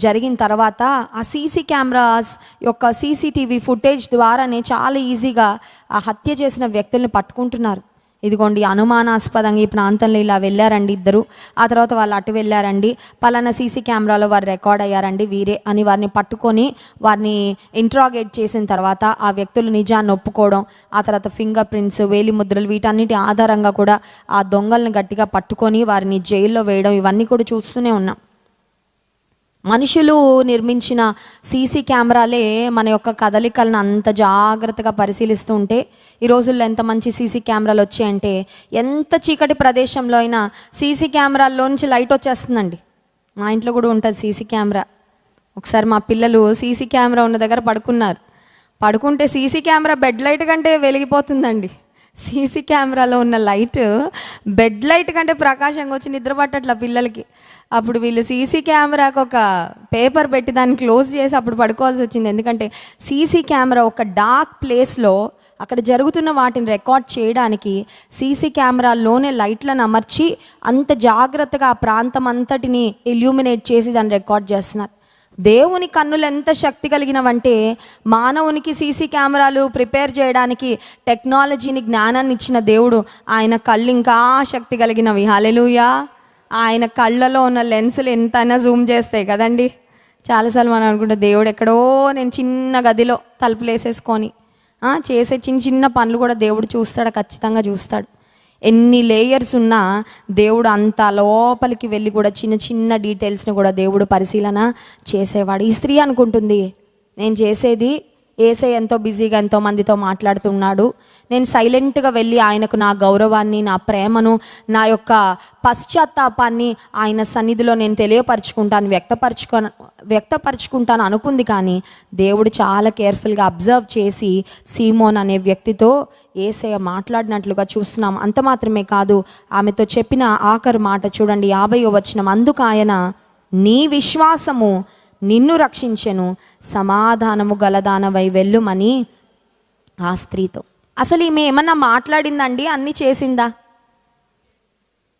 జరిగిన తర్వాత ఆ సీసీ కెమెరాస్ యొక్క సీసీటీవీ ఫుటేజ్ ద్వారానే చాలా ఈజీగా ఆ హత్య చేసిన వ్యక్తుల్ని పట్టుకుంటున్నారు. ఇదిగోండి అనుమానాస్పదంగా ఈ ప్రాంతంలో ఇలా వెళ్ళారండి ఇద్దరు, ఆ తర్వాత వాళ్ళు అటు వెళ్ళారండి, పలానా సీసీ కెమెరాలో వారు రికార్డ్ అయ్యారండి వీరే అని వారిని పట్టుకొని వారిని ఇంట్రాగేట్ చేసిన తర్వాత ఆ వ్యక్తులు నిజాన్ని ఒప్పుకోవడం, ఆ తర్వాత ఫింగర్ ప్రింట్స్, వేలి ముద్రలు, వీటన్నిటి ఆధారంగా కూడా ఆ దొంగల్ని గట్టిగా పట్టుకొని వారిని జైల్లో వేయడం, ఇవన్నీ కూడా చూస్తూనే ఉన్నాం. మనుషులు నిర్మించిన సీసీ కెమెరాలే మన యొక్క కదలికలను అంత జాగ్రత్తగా పరిశీలిస్తూ ఉంటే, ఈ రోజుల్లో ఎంత మంచి సీసీ కెమెరాలు వచ్చాయంటే ఎంత చీకటి ప్రదేశంలో అయినా సీసీ కెమెరాల్లోంచి లైట్ వచ్చేస్తుందండి. మా ఇంట్లో కూడా ఉంటుంది సీసీ కెమెరా. ఒకసారి మా పిల్లలు సీసీ కెమెరా ఉన్న దగ్గర పడుకుంటే సీసీ కెమెరా బెడ్ లైట్ కంటే వెలిగిపోతుందండి. సీసీ కెమెరాలో ఉన్న లైట్ బెడ్ లైట్ కంటే ప్రకాశంగా వచ్చి నిద్ర పట్టట్ల పిల్లలకి. అప్పుడు వీళ్ళు సీసీ కెమెరాకు ఒక పేపర్ పెట్టి దాన్ని క్లోజ్ చేసి అప్పుడు పడుకోవాల్సి వచ్చింది. ఎందుకంటే సీసీ కెమెరా ఒక డార్క్ ప్లేస్లో అక్కడ జరుగుతున్న వాటిని రికార్డ్ చేయడానికి సీసీ కెమెరాల్లోనే లైట్లను అమర్చి అంత జాగ్రత్తగా ఆ ప్రాంతం అంతటిని ఇల్యూమినేట్ చేసి దాన్ని రికార్డ్ చేస్తున్నారు. దేవుని కన్నులు ఎంత శక్తి కలిగినవంటే మానవునికి సీసీ కెమెరాలు ప్రిపేర్ చేయడానికి టెక్నాలజీని, జ్ఞానాన్ని ఇచ్చిన దేవుడు, ఆయన కళ్ళు ఇంకా శక్తి కలిగినవి. హల్లెలూయా. ఆయన కళ్ళలో ఉన్న లెన్సులు ఎంతైనా జూమ్ చేస్తాయి కదండి. చాలాసార్లు మనం అనుకుంటే దేవుడు ఎక్కడో, నేను చిన్న గదిలో తలుపులు వేసేసుకొని చేసే చిన్న చిన్న పనులు కూడా దేవుడు చూస్తాడు, ఖచ్చితంగా చూస్తాడు. ఎన్ని లేయర్స్ ఉన్నా దేవుడు అంత లోపలికి వెళ్ళి కూడా చిన్న చిన్న డీటెయిల్స్ని కూడా దేవుడు పరిశీలన చేసేవాడు. ఈ స్త్రీ అనుకుంటుంది, నేను చేసేది, యేసయ్య ఎంతో బిజీగా ఎంతో మందితో మాట్లాడుతున్నాడు, నేను సైలెంట్గా వెళ్ళి ఆయనకు నా గౌరవాన్ని, నా ప్రేమను, నా యొక్క పశ్చాత్తాపాన్ని ఆయన సన్నిధిలో నేను తెలియపరుచుకుంటాను, వ్యక్తపరుచుకుంటాను అనుకుంది. కానీ దేవుడు చాలా కేర్ఫుల్గా అబ్జర్వ్ చేసి సీమోన్ అనే వ్యక్తితో యేసయ్య మాట్లాడినట్లుగా చూస్తున్నాం. అంత మాత్రమే కాదు, ఆమెతో చెప్పిన ఆఖరు మాట చూడండి, 50వ వచనం. అందుకు ఆయన, నీ విశ్వాసము నిన్ను రక్షించెను, సమాధానము గలదానవై వెళ్ళుమని ఆ స్త్రీతో. అసలు ఈమె ఏమన్నా మాట్లాడిందండి? అన్నీ చేసిందా?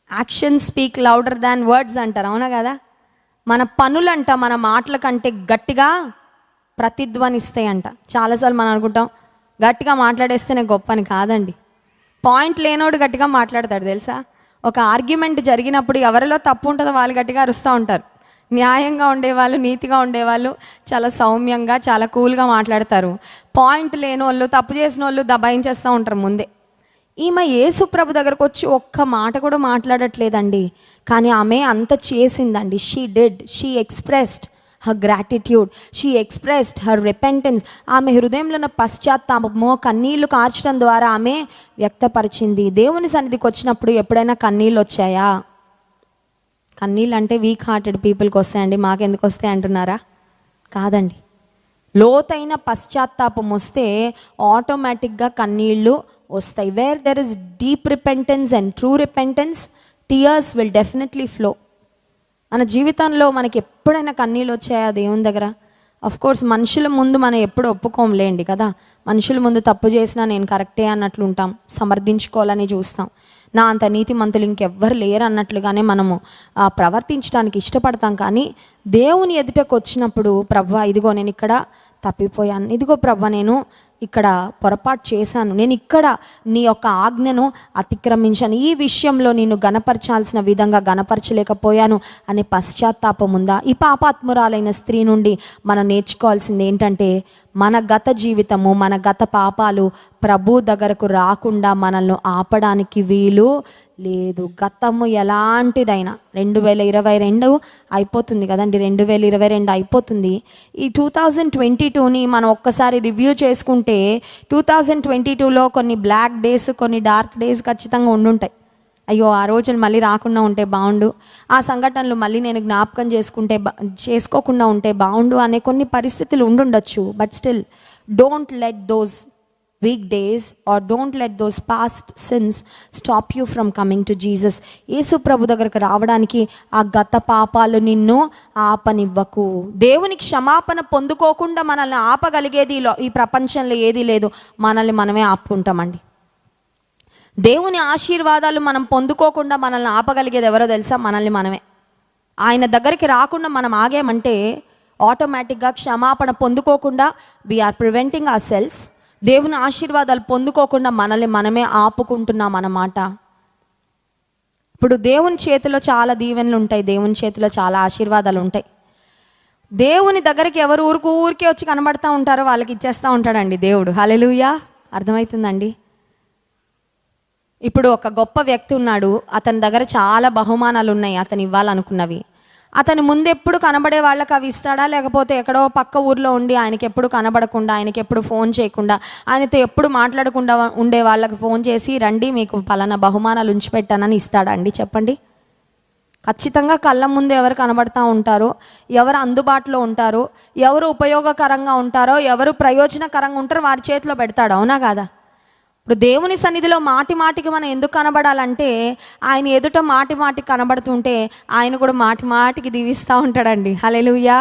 యాక్షన్ స్పీక్ లౌడర్ దాన్ వర్డ్స్ అంటారు, అవునా కదా? మన పనులంట మన మాటల కంటే గట్టిగా ప్రతిధ్వనిస్తాయంట. చాలాసార్లు మనం అనుకుంటాం గట్టిగా మాట్లాడేస్తేనే గొప్పని. కాదండి, పాయింట్ లేనోడు గట్టిగా మాట్లాడతాడు తెలుసా. ఒక ఆర్గ్యుమెంట్ జరిగినప్పుడు ఎవరిలో తప్పు ఉంటుందో వాళ్ళు గట్టిగా అరుస్తూ ఉంటారు. న్యాయంగా ఉండేవాళ్ళు, నీతిగా ఉండేవాళ్ళు చాలా సౌమ్యంగా, చాలా కూల్గా మాట్లాడతారు. పాయింట్ లేని వాళ్ళు, తప్పు చేసిన వాళ్ళు దబాయించేస్తూ ఉంటారు ముందే. ఈమె యేసు ప్రభు దగ్గరకు వచ్చి ఒక్క మాట కూడా మాట్లాడట్లేదండి, కానీ ఆమె అంత చేసిందండి. She expressed her gratitude, she expressed her repentance. ఆమె హృదయంలో ఉన్న పశ్చాత్తాపము, కన్నీళ్లు కార్చడం ద్వారా ఆమె వ్యక్తపరిచింది. దేవుని సన్నిధికి వచ్చినప్పుడు ఎప్పుడైనా కన్నీళ్ళు వచ్చాయా? కన్నీళ్ళు అంటే వీక్ హార్టెడ్ పీపుల్కి వస్తాయండి, మాకెందుకు వస్తాయి అంటున్నారా? కాదండి, లోతైన పశ్చాత్తాపం వస్తే ఆటోమేటిక్గా కన్నీళ్ళు వస్తాయి. Where there is deep repentance and true repentance, tears will definitely flow. మన జీవితంలో మనకి ఎప్పుడైనా కన్నీళ్ళు వచ్చాయా దేవుని దగ్గర? కోర్స్ మనుషుల ముందు మనం ఎప్పుడు ఒప్పుకోంలేండి కదా. మనుషుల ముందు తప్పు చేసినా నేను కరెక్టే అన్నట్లు ఉంటాం, సమర్థించుకోవాలని చూస్తాం. నా అంత నీతిమంతులు ఇంకెవ్వరు లేరు అన్నట్లుగానే మనము ప్రవర్తించడానికి ఇష్టపడతాం. కానీ దేవుని ఎదుటకు వచ్చినప్పుడు, ప్రభువా ఇదిగో నేను ఇక్కడ తప్పిపోయాను, ఇదిగో ప్రభువా నేను ఇక్కడ పొరపాటు చేశాను, నేను ఇక్కడ నీ యొక్క ఆజ్ఞను అతిక్రమించాను, ఈ విషయంలో నేను గణపరచాల్సిన విధంగా గణపరచలేకపోయాను అనే పశ్చాత్తాపం ఉందా? ఈ పాపాత్మురాలైన స్త్రీ నుండి మనం నేర్చుకోవాల్సింది ఏంటంటే, మన గత జీవితము, మన గత పాపాలు ప్రభు దగ్గరకు రాకుండా మనల్ని ఆపడానికి వీలు లేదు. గతము ఎలాంటిదైనా 2022 అయిపోతుంది కదండి, 2022 అయిపోతుంది. ఈ 2022ని మనం ఒక్కసారి రివ్యూ చేసుకుంటే 2022లో కొన్ని బ్లాక్ డేస్, కొన్ని డార్క్ డేస్ ఖచ్చితంగా ఉండుంటాయి. అయ్యో ఆ రోజులు మళ్ళీ రాకుండా ఉంటే బాగుండు, ఆ సంఘటనలు మళ్ళీ నేను జ్ఞాపకం చేసుకోకుండా ఉంటే బాగుండు అనే కొన్ని పరిస్థితులు ఉండుండొచ్చు. But still don't let those weak days or don't let those past sins stop you from coming to Jesus. యేసు ప్రభు దగ్గరకు రావడానికి ఆ గత పాపాలు నిన్ను ఆపనివ్వకు. దేవునికి క్షమాపణ పొందుకోకుండా మనల్ని ఆపగలిగేది ఈ ప్రపంచంలో ఏదీ లేదు. మనల్ని మనమే ఆపుకుంటామండి. దేవుని ఆశీర్వాదాలు మనం పొందుకోకుండా మనల్ని ఆపగలిగేది ఎవరో తెలుసా? మనల్ని మనమే. ఆయన దగ్గరికి రాకుండా మనం ఆగామంటే ఆటోమేటిక్గా క్షమాపణ పొందుకోకుండా వీఆర్ ప్రివెంటింగ్ అవర్ సెల్స్. దేవుని ఆశీర్వాదాలు పొందుకోకుండా మనల్ని మనమే ఆపుకుంటున్నాం అన్నమాట. ఇప్పుడు దేవుని చేతిలో చాలా దీవెనలు ఉంటాయి, దేవుని చేతిలో చాలా ఆశీర్వాదాలు ఉంటాయి. దేవుని దగ్గరికి ఎవరు ఊరికే వచ్చి కనబడతా ఉంటారో వాళ్ళకి ఇచ్చేస్తూ ఉంటాడండి దేవుడు. హల్లెలూయా. అర్థమవుతుందండి? ఇప్పుడు ఒక గొప్ప వ్యక్తి ఉన్నాడు, అతని దగ్గర చాలా బహుమానాలు ఉన్నాయి అతను ఇవ్వాలనుకున్నవి. అతని ముందు ఎప్పుడు కనబడే వాళ్ళకి అవి ఇస్తాడా? లేకపోతే ఎక్కడో పక్క ఊర్లో ఉండి ఆయనకి ఎప్పుడు కనబడకుండా, ఆయనకి ఎప్పుడు ఫోన్ చేయకుండా, ఆయనతో ఎప్పుడు మాట్లాడకుండా ఉండే వాళ్ళకి ఫోన్ చేసి రండి మీకు పలానా బహుమానాలు ఉంచిపెట్టానని ఇస్తాడా అండి? చెప్పండి. ఖచ్చితంగా కళ్ళ ముందు ఎవరు కనబడతా ఉంటారో, ఎవరు అందుబాటులో ఉంటారో, ఎవరు ఉపయోగకరంగా ఉంటారో, ఎవరు ప్రయోజనకరంగా ఉంటారో వారి చేతిలో పెడతాడు, అవునా కాదా? ఇప్పుడు దేవుని సన్నిధిలో మాటి మాటికి మనం ఎందుకు కనబడాలంటే, ఆయన ఎదుట మాటి మాటికి కనబడుతుంటే ఆయన కూడా మాటి మాటికి దీవిస్తూ ఉంటాడండి. హల్లెలూయా.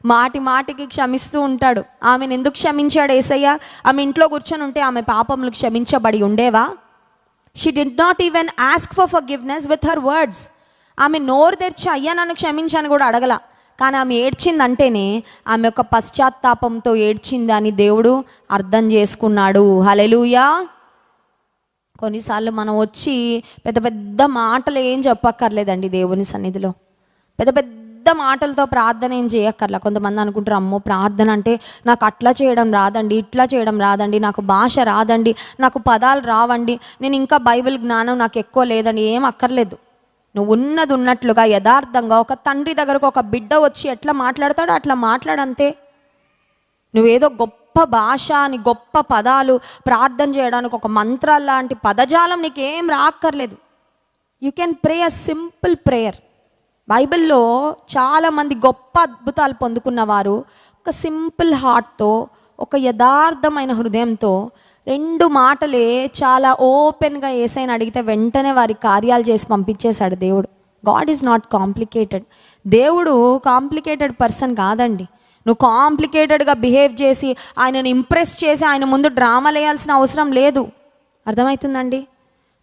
మాటి మాటికి క్షమిస్తూ ఉంటాడు. ఆమెను ఎందుకు క్షమించాడు యేసయ్య? ఆమె ఇంట్లో కూర్చొని ఉంటే ఆమె పాపములు క్షమించబడి ఉండేవా? She did not even ask for forgiveness with her words. ఆమె నోరు తెరిచి అయ్యా నన్ను క్షమించని కూడా అడగల. కానీ ఆమె ఏడ్చిందంటేనే ఆమె యొక్క పశ్చాత్తాపంతో ఏడ్చిందని దేవుడు అర్థం చేసుకున్నాడు. హల్లెలూయా. కొన్నిసార్లు మనం వచ్చి పెద్ద పెద్ద మాటలు ఏం చెప్పక్కర్లేదండి దేవుని సన్నిధిలో. పెద్ద పెద్ద మాటలతో ప్రార్థన ఏం చేయక్కర్లా. కొంతమంది అనుకుంటారు, అమ్మో ప్రార్థన అంటే నాకు అట్లా చేయడం రాదండి, ఇట్లా చేయడం రాదండి, నాకు భాష రాదండి, నాకు పదాలు రావండి, నేను ఇంకా బైబిల్ జ్ఞానం నాకు ఎక్కువ లేదండి. ఏం అక్కర్లేదు. నువ్వు ఉన్నది ఉన్నట్లుగా యథార్థంగా ఒక తండ్రి దగ్గరకు ఒక బిడ్డ వచ్చి ఎట్లా మాట్లాడతాడో అట్లా మాట్లాడంతే. నువ్వేదో గొప్ప భాష అని గొప్ప పదాలు ప్రార్థన చేయడానికి ఒక మంత్రాలు లాంటి పదజాలం నీకేం రాక్కర్లేదు. You can pray a simple prayer. బైబిల్లో చాలామంది గొప్ప అద్భుతాలు పొందుకున్న వారు ఒక సింపుల్ హార్ట్తో, ఒక యథార్థమైన హృదయంతో 2 మాటలే చాలా ఓపెన్గా యేసయ్యని అడిగితే వెంటనే వారి కార్యాలు చేసి పంపించేశాడు దేవుడు. God is not complicated. దేవుడు కాంప్లికేటెడ్ పర్సన్ కాదండి. నువ్వు కాంప్లికేటెడ్గా బిహేవ్ చేసి ఆయనను ఇంప్రెస్ చేసి ఆయన ముందు డ్రామాలు వేయాల్సిన అవసరం లేదు. అర్థమవుతుందండి?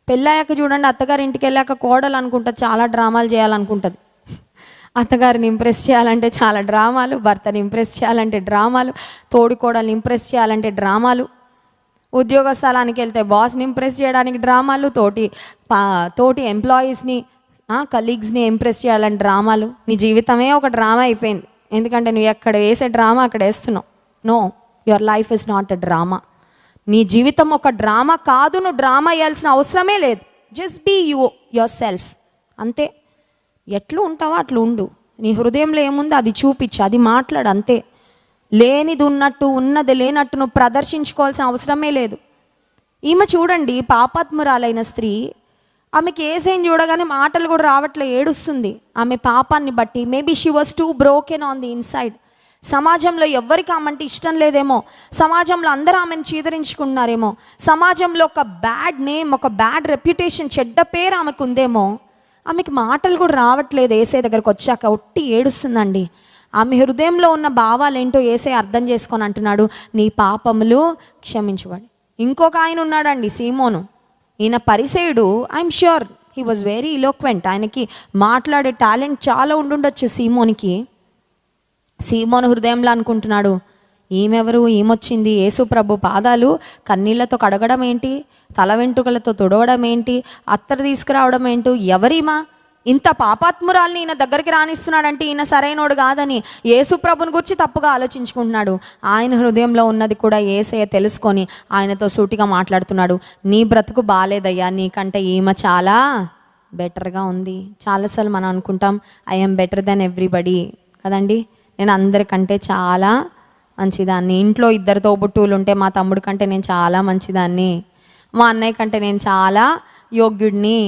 పెళ్ళాక చూడండి, అత్తగారి ఇంటికి వెళ్ళాక కోడలు అనుకుంటుంది చాలా డ్రామాలు చేయాలనుకుంటుంది. అత్తగారిని ఇంప్రెస్ చేయాలంటే చాలా డ్రామాలు, భర్తని ఇంప్రెస్ చేయాలంటే డ్రామాలు, తోడి కోడల్ని ఇంప్రెస్ చేయాలంటే డ్రామాలు, ఉద్యోగ స్థలానికి వెళ్తే బాస్ని ఇంప్రెస్ చేయడానికి డ్రామాలు, తోటి ఎంప్లాయీస్ని కలీగ్స్ని ఇంప్రెస్ చేయాలంటే డ్రామాలు. నీ జీవితమే ఒక డ్రామా అయిపోయింది. ఎందుకంటే నువ్వు ఎక్కడ వేసే డ్రామా అక్కడ వేస్తున్నావు. No, your life is not a drama. నీ జీవితం ఒక డ్రామా కాదు. నువ్వు డ్రామా వేయాల్సిన అవసరమే లేదు. జస్ట్ బీ యువర్ సెల్ఫ్ అంతే. ఎట్లు ఉంటావో అట్లా ఉండు. నీ హృదయంలో ఏముందో అది చూపించు, అది మాట్లాడు అంతే. లేనిది ఉన్నట్టు, ఉన్నది లేనట్టు నువ్వు ప్రదర్శించుకోవాల్సిన అవసరమే లేదు. ఈమె చూడండి, పాపాత్మురాలైన స్త్రీ. ఆమెకి యేసయ్యని చూడగానే మాటలు కూడా రావట్లే, ఏడుస్తుంది. ఆమె పాపాన్ని బట్టి maybe she was two broken on the inside. సమాజంలో ఎవ్వరికి ఆమెంటే ఇష్టం లేదేమో, సమాజంలో అందరూ ఆమెను చీదరించుకుంటున్నారేమో, సమాజంలో ఒక బ్యాడ్ నేమ్, ఒక బ్యాడ్ రెప్యుటేషన్, చెడ్డ పేరు ఆమెకు ఉందేమో. ఆమెకి మాటలు కూడా రావట్లేదు. యేసయ్య దగ్గరకు వచ్చాక ఒట్టి ఏడుస్తుందండి. ఆమె హృదయంలో ఉన్న భావాలేంటో యేసయ్య అర్థం చేసుకొని అంటున్నాడు, నీ పాపములు క్షమించబడి. ఇంకొక ఆయన ఉన్నాడండి, సీమోను. ఈయన పరిసేయుడు. I'm sure he was very eloquent. ఆయనకి మాట్లాడే టాలెంట్ చాలా ఉండుండొచ్చు సీమోనికి. సీమోను హృదయంలో అనుకుంటున్నాడు, ఈమెవరు, ఈమొచ్చింది యేసు ప్రభు పాదాలు కన్నీళ్లతో కడగడం ఏంటి, తల వెంట్రుకలతో తుడవడం ఏంటి, అత్తరు తీసుకురావడం ఏంటి, ఎవరిమా? ఇంత పాపాత్మురాల్ని ఈయన దగ్గరికి రానిస్తున్నాడంటే ఈయన సరైనోడు కాదని యేసు ప్రభుని గురించి తప్పుగా ఆలోచించుకుంటున్నాడు. ఆయన హృదయంలో ఉన్నది కూడా యేసయ్య తెలుసుకొని ఆయనతో సూటిగా మాట్లాడుతున్నాడు, నీ బ్రతుకు బాలేదయ్యా, నీకంటే ఈమె చాలా బెటర్గా ఉంది. చాలాసార్లు మనం అనుకుంటాం ఐఎమ్ బెటర్ దెన్ ఎవ్రీబడి కదండి. నేను అందరికంటే చాలా మంచిదాన్ని. ఇంట్లో 2 తోబుట్టువులు ఉంటే మా తమ్ముడి కంటే నేను చాలా మంచిదాన్ని, మా అన్నయ్య కంటే నేను చాలా యోగ్యుడిని,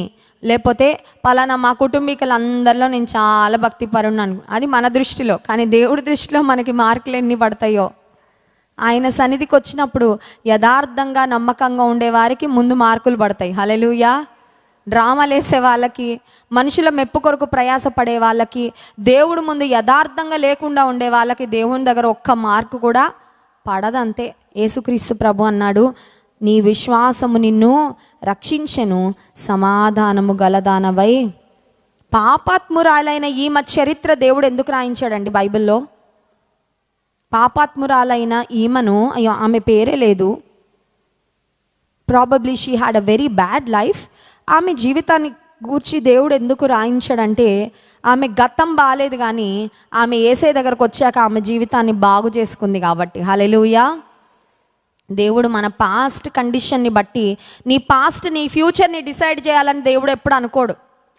లేకపోతే పలానా మా కుటుంబీకులందరిలో నేను చాలా భక్తిపరున్నాను. అది మన దృష్టిలో. కానీ దేవుడి దృష్టిలో మనకి మార్కులు ఎన్ని పడతాయో. ఆయన సన్నిధికి వచ్చినప్పుడు యథార్థంగా నమ్మకంగా ఉండేవారికి ముందు మార్కులు పడతాయి. హల్లెలూయా. డ్రామాలు వేసే వాళ్ళకి, మనుషుల మెప్పు కొరకు ప్రయాసపడే వాళ్ళకి, దేవుడు ముందు యథార్థంగా లేకుండా ఉండే వాళ్ళకి దేవుని దగ్గర ఒక్క మార్కు కూడా పడదంతే. యేసుక్రీస్తు ప్రభు అన్నాడు, నీ విశ్వాసము నిన్ను రక్షించెను, సమాధానము గలదానవై. పాపాత్మురాలైన ఈమె చరిత్ర దేవుడు ఎందుకు రాయించాడండి బైబిల్లో? పాపాత్మురాలైన ఈమెను, అయ్యో ఆమె పేరే లేదు, probably she had a very bad life. ఆమె జీవితాన్ని గూర్చి దేవుడు ఎందుకు రాయించాడంటే ఆమె గతం బాలేదు, కానీ ఆమె యేసయ్య దగ్గరకు వచ్చాక ఆమె జీవితాన్ని బాగు చేసుకుంది కాబట్టి. హల్లెలూయా. దేవుడు మన పాస్ట్ కండిషన్ని బట్టి నీ పాస్ట్ నీ ఫ్యూచర్ని డిసైడ్ చేయాలని దేవుడు ఎప్పుడు అనుకోడు.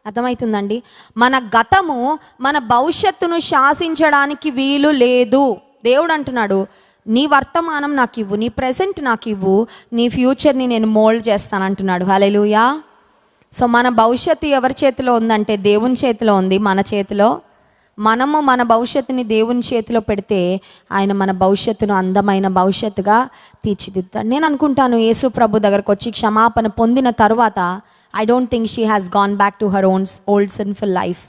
అర్థమవుతుందండి? మన గతము మన భవిష్యత్తును శాసించడానికి వీలు లేదు. దేవుడు అంటున్నాడు, నీ వర్తమానం నాకు ఇవ్వు, నీ ప్రెజెంట్ నాకు ఇవ్వు, నీ ఫ్యూచర్ని నేను మోల్డ్ చేస్తాను అంటున్నాడు. హల్లెలూయా. సో మన భవిష్యత్తు ఎవరి చేతిలో ఉందంటే దేవుని చేతిలో ఉంది, మన చేతిలో. మనము మన భవిష్యత్తుని దేవుని చేతిలో పెడితే ఆయన మన భవిష్యత్తును అందమైన భవిష్యత్తుగా తీర్చిదిద్దాడు. నేను అనుకుంటాను యేసు ప్రభు దగ్గరకు వచ్చి క్షమాపణ పొందిన తర్వాత I don't think she has gone back to her old sinful life.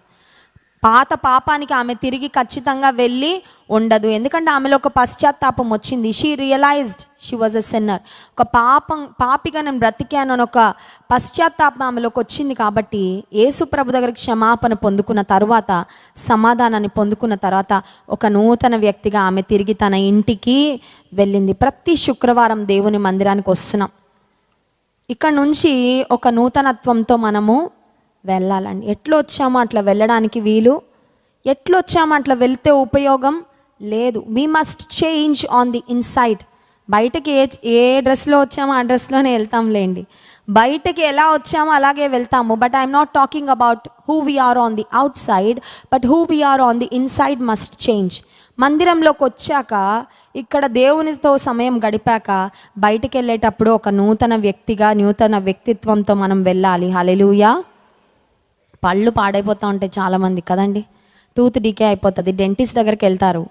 పాత పాపానికి ఆమె తిరిగి ఖచ్చితంగా వెళ్ళి ఉండదు. ఎందుకంటే ఆమెలో ఒక పశ్చాత్తాపం వచ్చింది. She realised she was a sinner. ఒక పాపిగా నేను బ్రతికాను అని ఒక పశ్చాత్తాపం ఆమెలోకి వచ్చింది. కాబట్టి యేసు ప్రభు దగ్గర క్షమాపణ పొందుకున్న తర్వాత, సమాధానాన్ని పొందుకున్న తర్వాత ఒక నూతన వ్యక్తిగా ఆమె తిరిగి తన ఇంటికి వెళ్ళింది. ప్రతి శుక్రవారం దేవుని మందిరానికి వస్తున్నాం. ఇక్కడ నుంచి ఒక నూతనత్వంతో మనము వెళ్ళాలండి. ఎట్లా వచ్చామో అట్లా వెళ్ళడానికి వీలు, ఎట్లా వచ్చామో అట్లా వెళ్తే ఉపయోగం లేదు. We must change on the inside. బయటకి ఏ డ్రెస్లో వచ్చామో ఆ డ్రెస్లోనే వెళ్తాంలేండి. బయటకి ఎలా వచ్చామో అలాగే వెళ్తాము. But I'm not talking about who we are on the outside, but who we are on the inside must change. మందిరంలోకి వచ్చాక, ఇక్కడ దేవునితో సమయం గడిపాక బయటికి వెళ్ళేటప్పుడు ఒక నూతన వ్యక్తిగా, నూతన వ్యక్తిత్వంతో మనం వెళ్ళాలి. హల్లెలూయా. పళ్ళు పాడైపోతూ ఉంటాయి చాలామంది కదండి. టూత్ డీకే అయిపోతుంది. డెంటిస్ట్ దగ్గరికి వెళ్తారు.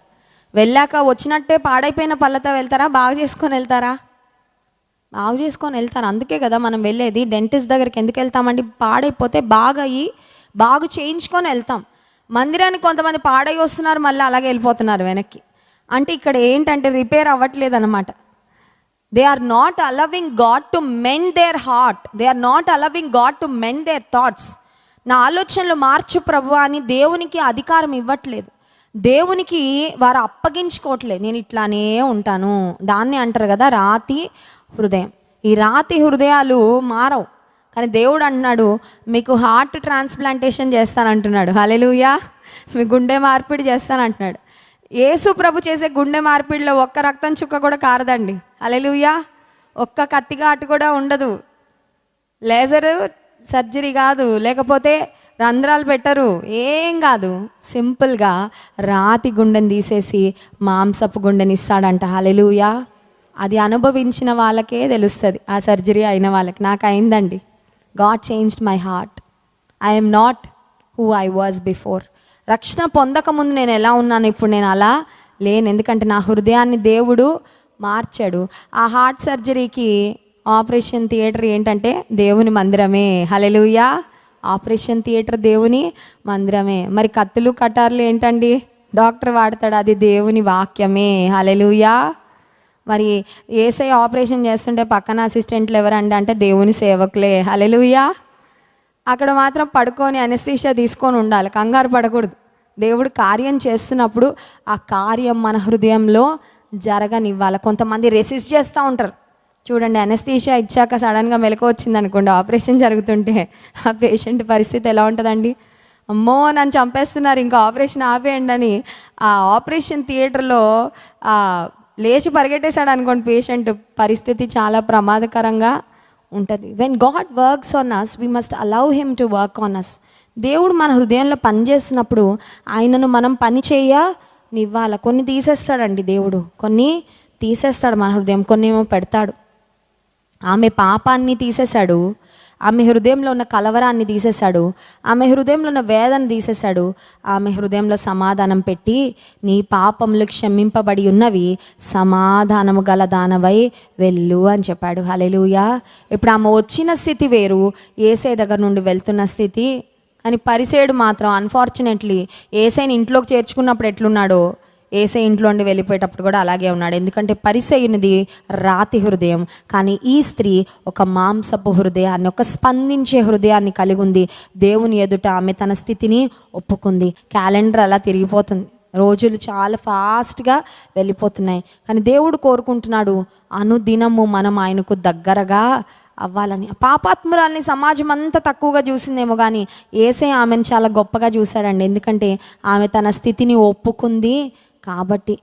వెళ్ళాక వచ్చినట్టే పాడైపోయిన పళ్ళతో వెళ్తారా, బాగు చేసుకొని వెళ్తారా? బాగు చేసుకొని వెళ్తారు. అందుకే కదా మనం వెళ్ళేది. డెంటిస్ట్ దగ్గరికి ఎందుకు వెళ్తామండి? పాడైపోతే బాగు చేయించుకొని వెళ్తాం. మందిరానికి కొంతమంది పాడై వస్తున్నారు, మళ్ళీ అలాగే వెళ్ళిపోతున్నారు వెనక్కి. అంటే ఇక్కడ ఏంటంటే రిపేర్ అవ్వట్లేదు అనమాట. They are not allowing God to mend their heart. They are not allowing God to mend their thoughts. నా ఆలోచనలు మార్చు ప్రభువా అని దేవునికి అధికారం ఇవ్వట్లేదు. దేవునికి వారు అప్పగించుకోవట్లేదు. నేను ఇట్లానే ఉంటాను. దాన్ని అంటారు కదా రాతి హృదయం. ఈ రాతి హృదయాలు మారవు. కానీ దేవుడు అంటున్నాడు, మీకు హార్ట్ ట్రాన్స్ప్లాంటేషన్ చేస్తానంటున్నాడు. హల్లెలూయా. మీ గుండె మార్పిడి చేస్తానంటున్నాడు. యేసు ప్రభు చేసే గుండె మార్పిడిలో ఒక్క రక్తం చుక్క కూడా కారదండి. హల్లెలూయా. ఒక్క కత్తిగాటు కూడా ఉండదు. లేజర్ సర్జరీ కాదు, లేకపోతే రంధ్రాలు పెట్టరు, ఏం కాదు. సింపుల్గా రాతి గుండెని తీసేసి మాంసపు గుండెని ఇస్తాడంట. హల్లెలూయా. అది అనుభవించిన వాళ్ళకే తెలుస్తుంది, ఆ సర్జరీ అయిన వాళ్ళకి. నాకు అయిందండి. God changed my heart. I'm not who I was before. రక్షణ పొందకముందు నేను ఎలా ఉన్నాను, ఇప్పుడు నేను అలా లేను. ఎందుకంటే నా హృదయాన్ని దేవుడు మార్చాడు. ఆ హార్ట్ సర్జరీకి ఆపరేషన్ థియేటర్ ఏంటంటే దేవుని మందిరమే. హల్లెలూయా. ఆపరేషన్ థియేటర్ దేవుని మందిరమే. మరి కత్తులు కటార్లు ఏంటండి? డాక్టర్ వాడతాడు, అది దేవుని వాక్యమే. హల్లెలూయా. మరి ఏసై ఆపరేషన్ చేస్తుంటే పక్కన అసిస్టెంట్లు ఎవరండి అంటే దేవుని సేవకులే. హల్లెలూయా. అక్కడ మాత్రం పడుకొని అనెస్థీషియా తీసుకొని ఉండాలి, కంగారు పడకూడదు. దేవుడు కార్యం చేస్తున్నప్పుడు ఆ కార్యం మన హృదయంలో జరగనివ్వాలి. కొంతమంది రెసిస్ట్ చేస్తూ ఉంటారు చూడండి. అనెస్థీషియా ఇచ్చాక సడన్గా మెలకు వచ్చింది అనుకోండి, ఆపరేషన్ జరుగుతుంటే ఆ పేషెంట్ పరిస్థితి ఎలా ఉంటుందండి? అమ్మో నన్ను చంపేస్తున్నారు, ఇంకా ఆపరేషన్ ఆపేయండి అని ఆ ఆపరేషన్ థియేటర్లో లేచి పరిగెట్టేశాడు అనుకోండి పేషెంట్, పరిస్థితి చాలా ప్రమాదకరంగా ఉంటుంది. When God works on us, we must allow him to work on us. దేవుడు మన హృదయంలో పని చేస్తున్నప్పుడు ఆయనను మనం పని చేయనివ్వాలి. కొన్ని తీసేస్తాడండి దేవుడు, కొన్ని తీసేస్తాడు మన హృదయం, కొన్ని ఏమో పెడతాడు. ఆమె పాపాన్ని తీసేశాడు, ఆమె హృదయంలో ఉన్న కలవరాన్ని తీసేశాడు, ఆమె హృదయంలో ఉన్న వేదన తీసేశాడు. ఆమె హృదయంలో సమాధానం పెట్టి, నీ పాపములు క్షమింపబడి ఉన్నవి, సమాధానము గల దానవై వెళ్ళు అని చెప్పాడు. హల్లెలూయా. ఇప్పుడు ఆమె వచ్చిన స్థితి వేరు, యేసయ్య దగ్గర నుండి వెళ్తున్న స్థితి. కానీ పరిసేయుడు మాత్రం అన్ఫార్చునేట్లీ యేసయ్యని ఇంట్లోకి చేర్చుకున్నప్పుడు ఎట్లున్నాడో యేసయ్య ఇంట్లో నుండి వెళ్ళిపోయేటప్పుడు కూడా అలాగే ఉన్నాడు. ఎందుకంటే పరిసయ్యునిది రాతి హృదయం, కానీ ఈ స్త్రీ ఒక మాంసపు హృదయాన్ని, ఒక స్పందించే హృదయాన్ని కలిగి ఉంది. దేవుని ఎదుట ఆమె తన స్థితిని ఒప్పుకుంది. క్యాలెండర్ అలా తిరిగిపోతుంది, రోజులు చాలా ఫాస్ట్గా వెళ్ళిపోతున్నాయి. కానీ దేవుడు కోరుకుంటున్నాడు అనుదినము మనం ఆయనకు దగ్గరగా అవ్వాలని. పాపాత్మురాల్ని సమాజం అంతా తక్కువగా చూసిందేమో, కానీ యేసయ్య ఆమెను చాలా గొప్పగా చూశాడండి. ఎందుకంటే ఆమె తన స్థితిని ఒప్పుకుంది కాబట్టి.